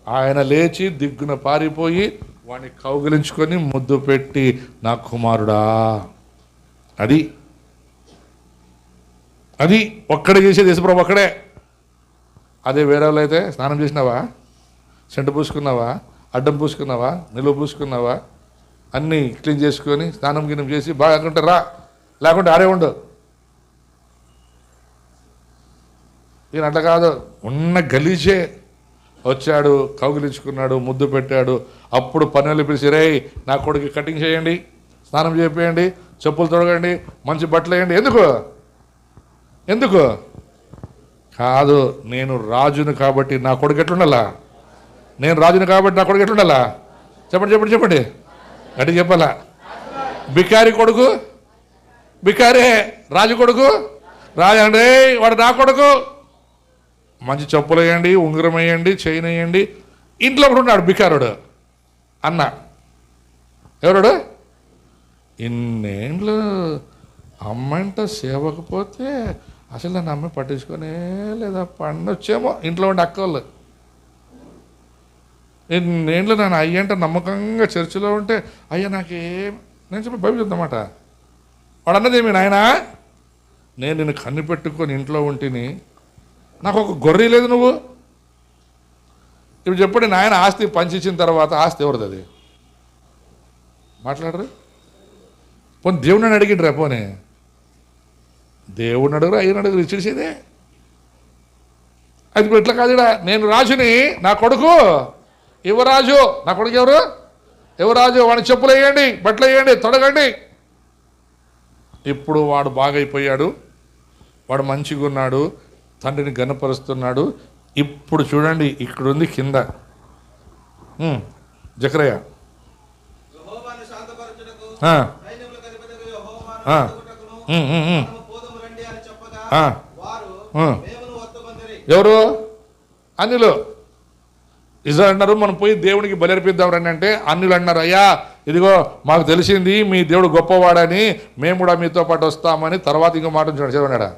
ఆయన లేచి దిగ్గున పారిపోయి వాడిని కౌగిలించుకొని ముద్దు పెట్టి, నా కుమారుడా. అది ఒక్కడే చేసేది యేసుప్రభు, ఒక్కడే. అదే వేరే వాళ్ళు అయితే స్నానం చేసినావా, సెంటు పూసుకున్నావా, అడ్డం పూసుకున్నావా, నిలువ పూసుకున్నావా, అన్నీ క్లీన్ చేసుకొని స్నానం గిన్నం చేసి బాగా అనుకుంటే రా, లేకుంటే ఆడే ఉండు. ఈయన అట్లా కాదు, ఉన్న గలీజే వచ్చాడు, కౌగిలించుకున్నాడు, ముద్దు పెట్టాడు. అప్పుడు పనులు పిలిచి, రే నా కొడుకు కటింగ్ చేయండి, స్నానం చేయండి, చెప్పులు తొడగండి, మంచి బట్టలు వేయండి. ఎందుకు కాదు, నేను రాజును కాబట్టి నా కొడుకు ఎట్లుండాలా? నేను రాజును కాబట్టి నా కొడుకు ఎట్లుండాలా? చెప్పండి అటు చెప్పాలా? బికారి కొడుకు బికారే, రాజు కొడుకు రాజు అంటే వాడు నా కొడుకు. మంచి చెప్పులు వేయండి, ఉంగరం వేయండి, చైన్ వేయండి. ఇంట్లో కూడా ఉన్నాడు బికారుడు అన్న. ఎవరుడు? ఇన్నేళ్ళు అమ్మంట సేవకపోతే అసలు నన్ను అమ్మాయి పట్టించుకొనే లేదా, పండొచ్చేమో ఇంట్లో ఉండే అక్కళ్ళు. నేనేంట్లో నన్ను అయ్యంట నమ్మకంగా చర్చిలో ఉంటే, అయ్యా నాకేం, నేను చెప్పి బైబిల్ చెప్తామాట. వాడు అన్నదేమి, నాయన నేను నిన్ను కన్ను పెట్టుకొని ఇంట్లో ఉంటిని, నాకు ఒక గొర్రె లేదు నువ్వు. ఇప్పుడు చెప్పండి, నాయన ఆస్తి పంచిచ్చిన తర్వాత ఆస్తి ఎవరిది? అది మాట్లాడరు. పోనీ దేవుడిని అడిగిండ్రా, పోనీ దేవుడిని అడుగురు, అయ్యని అడుగురు, ఇచ్చేసేదే. అది ఇప్పుడు ఇట్లా కాదుడా, నేను రాజుని, నా కొడుకు యువరాజు. నా కొడుకు ఎవరు? యువరాజు. వాడిని చెప్పులు వేయండి, బట్టలు వేయండి, తొడగండి. ఇప్పుడు వాడు బాగైపోయాడు, వాడు మంచిగా ఉన్నాడు, తండ్రిని గణపరుస్తున్నాడు. ఇప్పుడు చూడండి, ఇక్కడ ఉంది కింద జకరయ్య ఎవరు? అన్యులు. ఇజ్రాయెల్ అన్నారు మనం పోయి దేవునికి బలి అర్పిద్దాం రండి అంటే అన్యులు అన్నారు, అయ్యా ఇదిగో మాకు తెలిసింది మీ దేవుడు గొప్పవాడని, మేము కూడా మీతో పాటు వస్తామని. తర్వాత ఇంకో మాట చూడండి, చదవనాడా?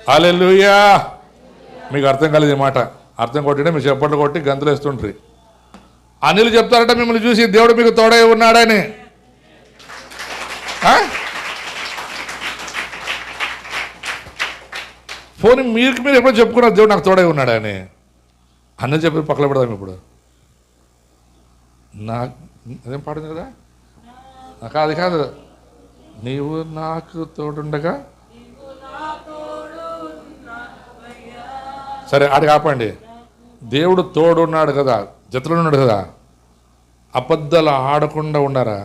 హల్లెలూయా. మీకు అర్థం కాలేదు ఈ మాట. అర్థం కొట్టినే మీరు చెప్పట్లు కొట్టి గంతులు వేస్తుండ్రి. అనిలు చెప్తారట మిమ్మల్ని చూసి దేవుడు మీకు తోడై ఉన్నాడని. ఫోన్ మీరు ఎప్పుడో చెప్పుకున్నారు దేవుడు నాకు తోడై ఉన్నాడని. అన్నలు చెప్పి పక్కన పెడదాం. ఇప్పుడు అదేం పాడుంది కదా, అది కాదు, నీవు నాకు తోడుండగా. సరే ఆడికి ఆపండి. దేవుడు తోడున్నాడు కదా, జతలో ఉన్నాడు కదా, అబద్ధాలు ఆడకుండా ఉన్నారా?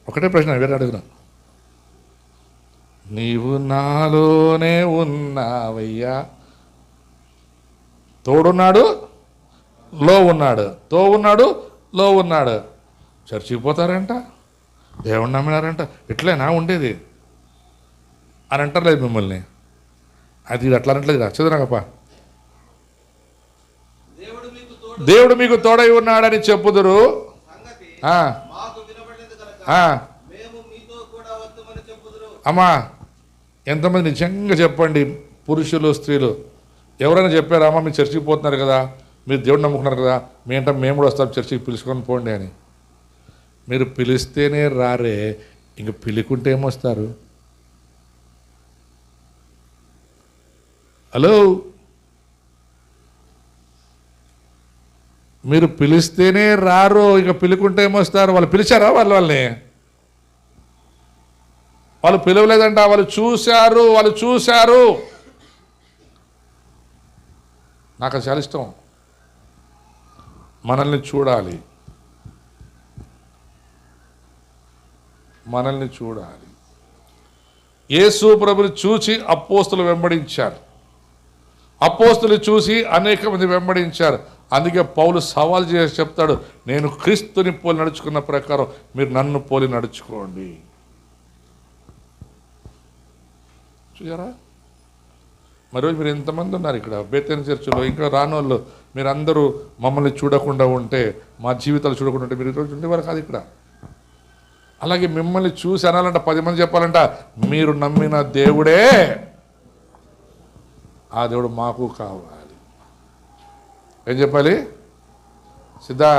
ఒకటే ప్రశ్న వేరే అడుగునా. నీవు నాలోనే ఉన్నావయ్యా. తోడున్నాడు, లో ఉన్నాడు, తో ఉన్నాడు, లో ఉన్నాడు. చర్చికి పోతారంట, దేవుణ్ణి నమ్మినారంట, ఇట్లేనా ఉండేది అని అంటారులేదు మిమ్మల్ని. అది అట్లా అనట్లేదు. చదువునాకప్ప, దేవుడు మీకు తోడై ఉన్నాడని చెప్పుదురు. అమ్మా, ఎంతమంది నిజంగా చెప్పండి, పురుషులు స్త్రీలు ఎవరైనా చెప్పారా? అమ్మ మీరు చర్చికి పోతున్నారు కదా, మీరు దేవుడు నమ్ముకున్నారు కదా, మేము కూడా వస్తాం చర్చికి, పిలుచుకొని పోండి అని. మీరు పిలిస్తేనే రారే, ఇంక పిలుకుంటే ఏమొస్తారు? హలో, మీరు పిలిస్తేనే రారు, ఇక పిలుకుంటే ఏమొస్తారు? వాళ్ళు పిలిచారా? వాళ్ళని వాళ్ళు పిలవలేదంట, వాళ్ళు చూశారు. నాకు అది చాలా ఇష్టం. మనల్ని చూడాలి. యేసు ప్రభుని చూసి అపోస్తులు వెంబడించారు. అపోస్తులు చూసి అనేక మంది వెంబడించారు. అందుకే పౌలు సవాల్ చేసి చెప్తాడు, నేను క్రీస్తుని పోలి నడుచుకున్న ప్రకారం మీరు నన్ను పోలి నడుచుకోండి. చూసారా? మరోజు మీరు ఎంతమంది ఉన్నారు ఇక్కడ బేతేల్ చర్చిలో, ఇంకా రానోళ్ళు మీరందరూ మమ్మల్ని చూడకుండా ఉంటే, మా జీవితాలు చూడకుండా ఉంటే మీరు ఈరోజు ఉండేవారు కాదు ఇక్కడ. అలాగే మిమ్మల్ని చూసి అనాలంట, 10 మంది చెప్పాలంట, మీరు నమ్మిన దేవుడే, ఆ దేవుడు మాకు కావాలి. ఏం చెప్పాలి? సిద్ధా,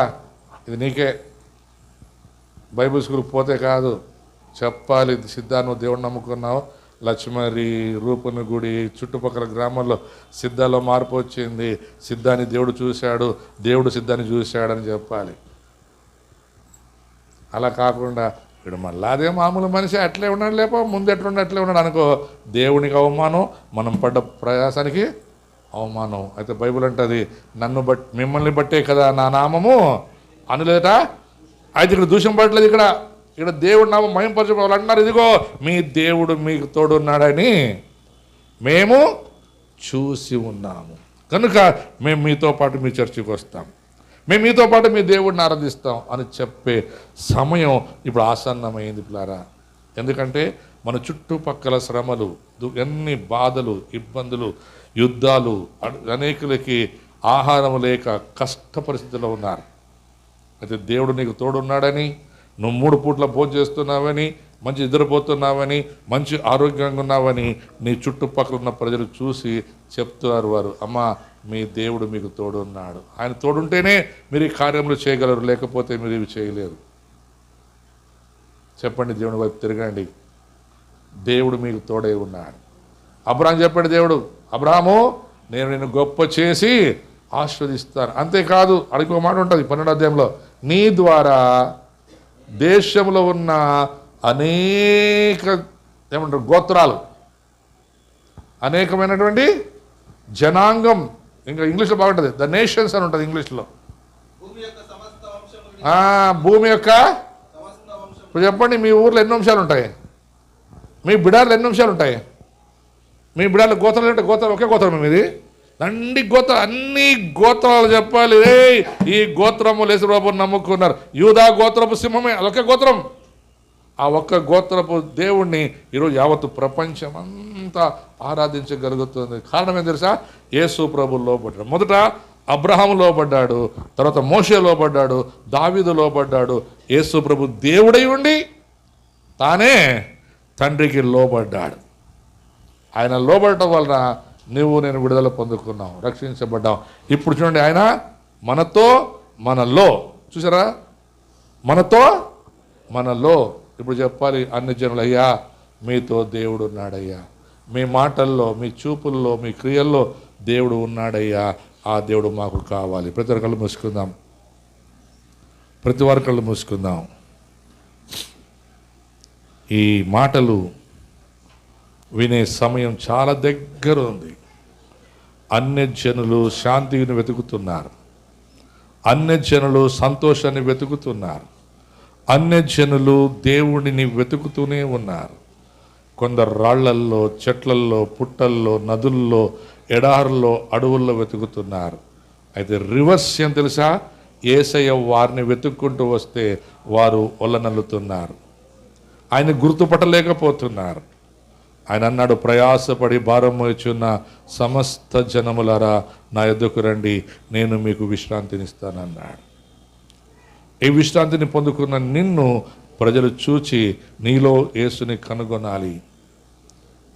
ఇది నీకే. బైబిల్ స్కూల్కి పోతే కాదు చెప్పాలి. సిద్ధా, నువ్వు దేవుడు నమ్ముకున్నావు, లక్ష్మరి, రూపని గుడి, చుట్టుపక్కల గ్రామాల్లో సిద్ధాలో మార్పు వచ్చింది, సిద్ధాన్ని దేవుడు చూశాడు, దేవుడు సిద్ధాన్ని చూశాడని చెప్పాలి. అలా కాకుండా ఇప్పుడు మళ్ళీ అదే మామూలు మనిషి అట్లే ఉన్నాడు, లేపో ముందు ఎట్లుండి అట్లే ఉన్నాడు అనుకో, దేవునికి అవమానం, మనం పడ్డ ప్రయాసానికి అవమానం. అయితే బైబిల్ అంటది, మిమ్మల్ని బట్టే కదా నా నామము అనులేదట. అయితే ఇక్కడ దూషం పడలేదు, ఇక్కడ దేవుడు నామం మహింపరచు. వాళ్ళు అన్నారు, ఇదిగో మీ దేవుడు మీకు తోడున్నాడని మేము చూసి ఉన్నాము, కనుక మేము మీతో పాటు మీ చర్చికి వస్తాం, మేము మీతో పాటు మీ దేవుడిని ఆరాధిస్తాం అని చెప్పే సమయం ఇప్పుడు ఆసన్నమైంది పిల్లారా. ఎందుకంటే మన చుట్టుపక్కల శ్రమలు, ఎన్ని బాధలు, ఇబ్బందులు, యుద్ధాలు, అనేకులకి ఆహారం లేక కష్ట పరిస్థితుల్లో ఉన్నారు. అయితే దేవుడు నీకు తోడున్నాడని, నువ్వు 3 పూట్ల భోజనం చేస్తున్నావని, మంచి నిద్రపోతున్నావని, మంచి ఆరోగ్యంగా ఉన్నావని నీ చుట్టుపక్కల ఉన్న ప్రజలు చూసి చెప్తున్నారు వారు, అమ్మా మీ దేవుడు మీకు తోడున్నాడు. ఆయన తోడుంటేనే మీరు ఈ కార్యములు చేయగలరు, లేకపోతే మీరు ఇవి చేయలేరు. చెప్పండి, దేవుని వైపు తిరగండి, దేవుడు మీకు తోడై ఉన్నాడు. అబ్రాహాం చెప్పాడు దేవుడు, అబ్రాహాము నేను నిన్ను గొప్ప చేసి ఆశీర్వదిస్తాను. అంతేకాదు, అడిగి ఒక మాట ఉంటుంది 12వ అధ్యాయంలో, నీ ద్వారా దేశంలో ఉన్న అనేక ఏమంటారు గోత్రాలు, అనేకమైనటువంటి జనాంగం, ఇంకా ఇంగ్లీష్లో బాగుంటుంది ద నేషన్స్ అని ఉంటుంది ఇంగ్లీష్లో. భూమి యొక్క ఇప్పుడు చెప్పండి, మీ ఊర్లో ఎన్ని వంశాలు ఉంటాయి? మీ బిడార్లు ఎన్ని వంశాలు ఉంటాయి? మీ బిడార్లు గోత్రాలు అంటే గోత్రం ఒకే గోత్రం ఇది నండి గోత్రం, అన్ని గోత్రాలు చెప్పాలి. ఈ గోత్రము యేసుప్రభువుని నమ్ముకున్నారు, యూదా గోత్రపు సింహమే, అదొకే గోత్రం. ఆ ఒక్క గోత్రపు దేవుణ్ణి ఈరోజు యావత్తు ప్రపంచం అంతా ఆరాధించగలుగుతుంది. కారణం ఏం తెలుసా? యేసు ప్రభువు లోబడ్డాడు. మొదట అబ్రహాము లోబడ్డాడు, తర్వాత మోషే లోబడ్డాడు, దావీదు లోబడ్డాడు. యేసు ప్రభు దేవుడై ఉండి తానే తండ్రికి లోబడ్డాడు. ఆయన లోబడటం వలన నువ్వు నేను విడుదల పొందుకున్నావు, రక్షించబడ్డావు. ఇప్పుడు చూడండి, ఆయన మనతో మనలో, చూసారా, మనతో మనలో. ఇప్పుడు చెప్పాలి అన్ని జనులు, అయ్యా మీతో దేవుడు ఉన్నాడయ్యా, మీ మాటల్లో, మీ చూపుల్లో, మీ క్రియల్లో దేవుడు ఉన్నాడయ్యా, ఆ దేవుడు మాకు కావాలి. ప్రతి ఒక్కళ్ళు మూసుకుందాం, ప్రతి ఒక్కళ్ళు మూసుకుందాం. ఈ మాటలు వినే సమయం చాలా దగ్గర ఉంది. అన్యజనులు శాంతిని వెతుకుతున్నారు, అన్యజనులు సంతోషాన్ని వెతుకుతున్నారు, అన్యజనులు దేవుడిని వెతుకుతూనే ఉన్నారు. కొందరు రాళ్లల్లో, చెట్లల్లో, పుట్టల్లో, నదుల్లో, ఎడారుల్లో, అడవుల్లో వెతుకుతున్నారు. అయితే రివర్స్ ఏం తెలుసా? యేసయ్య వారిని వెతుక్కుంటూ వస్తే వారు ఒళ్ళనల్లుతున్నారు, ఆయన గుర్తుపట్టలేకపోతున్నారు. ఆయన అన్నాడు, ప్రయాసపడి భారం మోయుచున్న సమస్త జనములారా నా యొద్దకు రండి, నేను మీకు విశ్రాంతినిస్తానన్నాడు. ఈ విశ్రాంతిని పొందుకున్న నిన్ను ప్రజలు చూచి నీలో యేసుని కనుగొనాలి.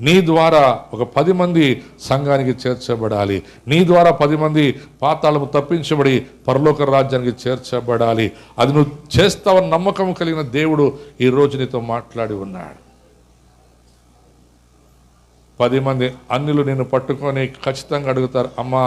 నీ ద్వారా ఒక 10 మంది సంఘానికి చేర్చబడాలి, నీ ద్వారా 10 మంది పాతాళము తప్పించబడి పరలోక రాజ్యానికి చేర్చబడాలి. అది నువ్వు చేస్తావని నమ్మకం కలిగిన దేవుడు ఈరోజు నీతో మాట్లాడి ఉన్నాడు. 10 మంది అన్యులు నిన్ను పట్టుకొని ఖచ్చితంగా అడుగుతారు, అమ్మా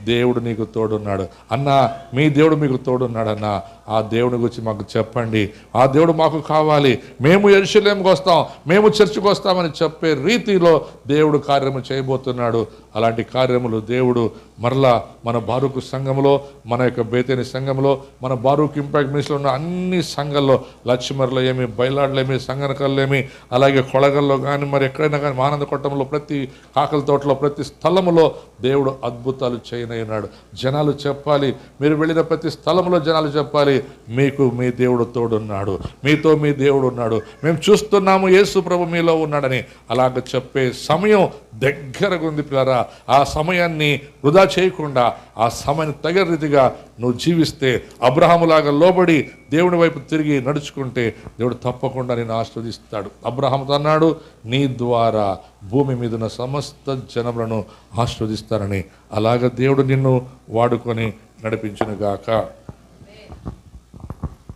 దేవుడు నీకు తోడున్నాడు అన్నా, మీ దేవుడు మీకు తోడున్నాడు అన్నా, ఆ దేవుడి గురించి మాకు చెప్పండి, ఆ దేవుడు మాకు కావాలి, మేము యెరూషలేముకు వస్తాం, మేము చర్చికి వస్తామని చెప్పే రీతిలో దేవుడు కార్యము చేయబోతున్నాడు. అలాంటి కార్యములు దేవుడు మరలా మన బారూకు సంఘంలో, మన యొక్క బేతేని సంఘంలో, మన బారూకు ఇంపాక్ట్ మినిస్ట్రీలో ఉన్న అన్ని సంఘాల్లో, లక్ష్మర్లో ఏమి, బయలాడలో ఏమి, సంగనకల్లో ఏమి, అలాగే కొళగల్లో కానీ, మరి ఎక్కడైనా కానీ, ఆనంద కొట్టంలో, ప్రతి కాకల తోటలో, ప్రతి స్థలములో దేవుడు అద్భుతాలు చేయనయ్యున్నాడు. జనాలు చెప్పాలి, మీరు వెళ్ళిన ప్రతి స్థలంలో జనాలు చెప్పాలి, మీకు మీ దేవుడు తోడున్నాడు, మీతో మీ దేవుడు ఉన్నాడు, మేము చూస్తున్నాము యేసు ప్రభు మీలో ఉన్నాడని. అలాగ చెప్పే సమయం దగ్గరగా ఉంది పిల్లరా. ఆ సమయాన్ని వృధా చేయకుండా, ఆ సమయాన్ని తగిన రీతిగా నువ్వు జీవిస్తే, అబ్రహాములాగా లోబడి దేవుని వైపు తిరిగి నడుచుకుంటే దేవుడు తప్పకుండా నేను ఆశీర్వదిస్తాడు. అబ్రహాముతో అన్నాడు, నీ ద్వారా భూమి మీద ఉన్న సమస్త జనములను ఆశీర్వదిస్తానని. అలాగ దేవుడు నిన్ను వాడుకొని నడిపించునుగాక.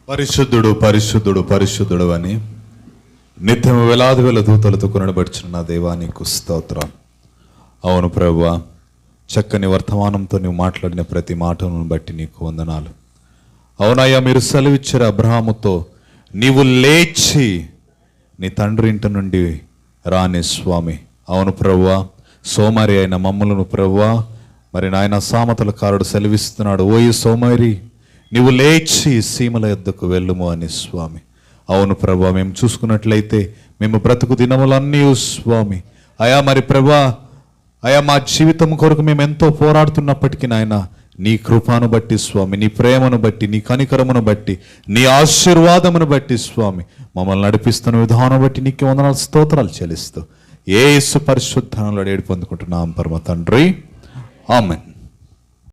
పరిశుద్ధుడు పరిశుద్ధుడు పరిశుద్ధుడు అని నిత్యము వేలాది వేల దూతలతో కొనబడుచున్న నా దేవా నీకు స్తోత్రం. అవును ప్రభువా, చక్కని వర్తమానంతో నువ్వు మాట్లాడిన ప్రతి మాటను బట్టి నీకు వందనాలు. అవునయ్యా, మీరు సెలవిచ్చారు అబ్రహాముతో, నీవు లేచి నీ తండ్రి ఇంటి నుండి రాని స్వామి. అవును ప్రభువా, సోమారి అయిన మమ్మలను ప్రభువా, మరి నాయన సామతలకారుడు సెలవిస్తున్నాడు, ఓయి సోమారి, నీవు లేచి సీమల యొద్దకు వెళ్ళుము అని స్వామి. అవును ప్రభువా, మేము చూసుకున్నట్లయితే మేము బ్రతుకు దినములన్నీ స్వామి అయా, మరి ప్రభువా అయా, మా జీవితం కొరకు మేము ఎంతో పోరాడుతున్నప్పటికీ నాయన నీ కృపను బట్టి స్వామి, నీ ప్రేమను బట్టి, నీ కనికరమును బట్టి, నీ ఆశీర్వాదమును బట్టి స్వామి మమ్మల్ని నడిపిస్తున్న విధానం బట్టి నీకు వందనాలు స్తోత్రాలు చెల్లిస్తూ యేసు పరిశుద్ధ నామములో పొందుకుంటున్నాం పరమ తండ్రి, ఆమేన్.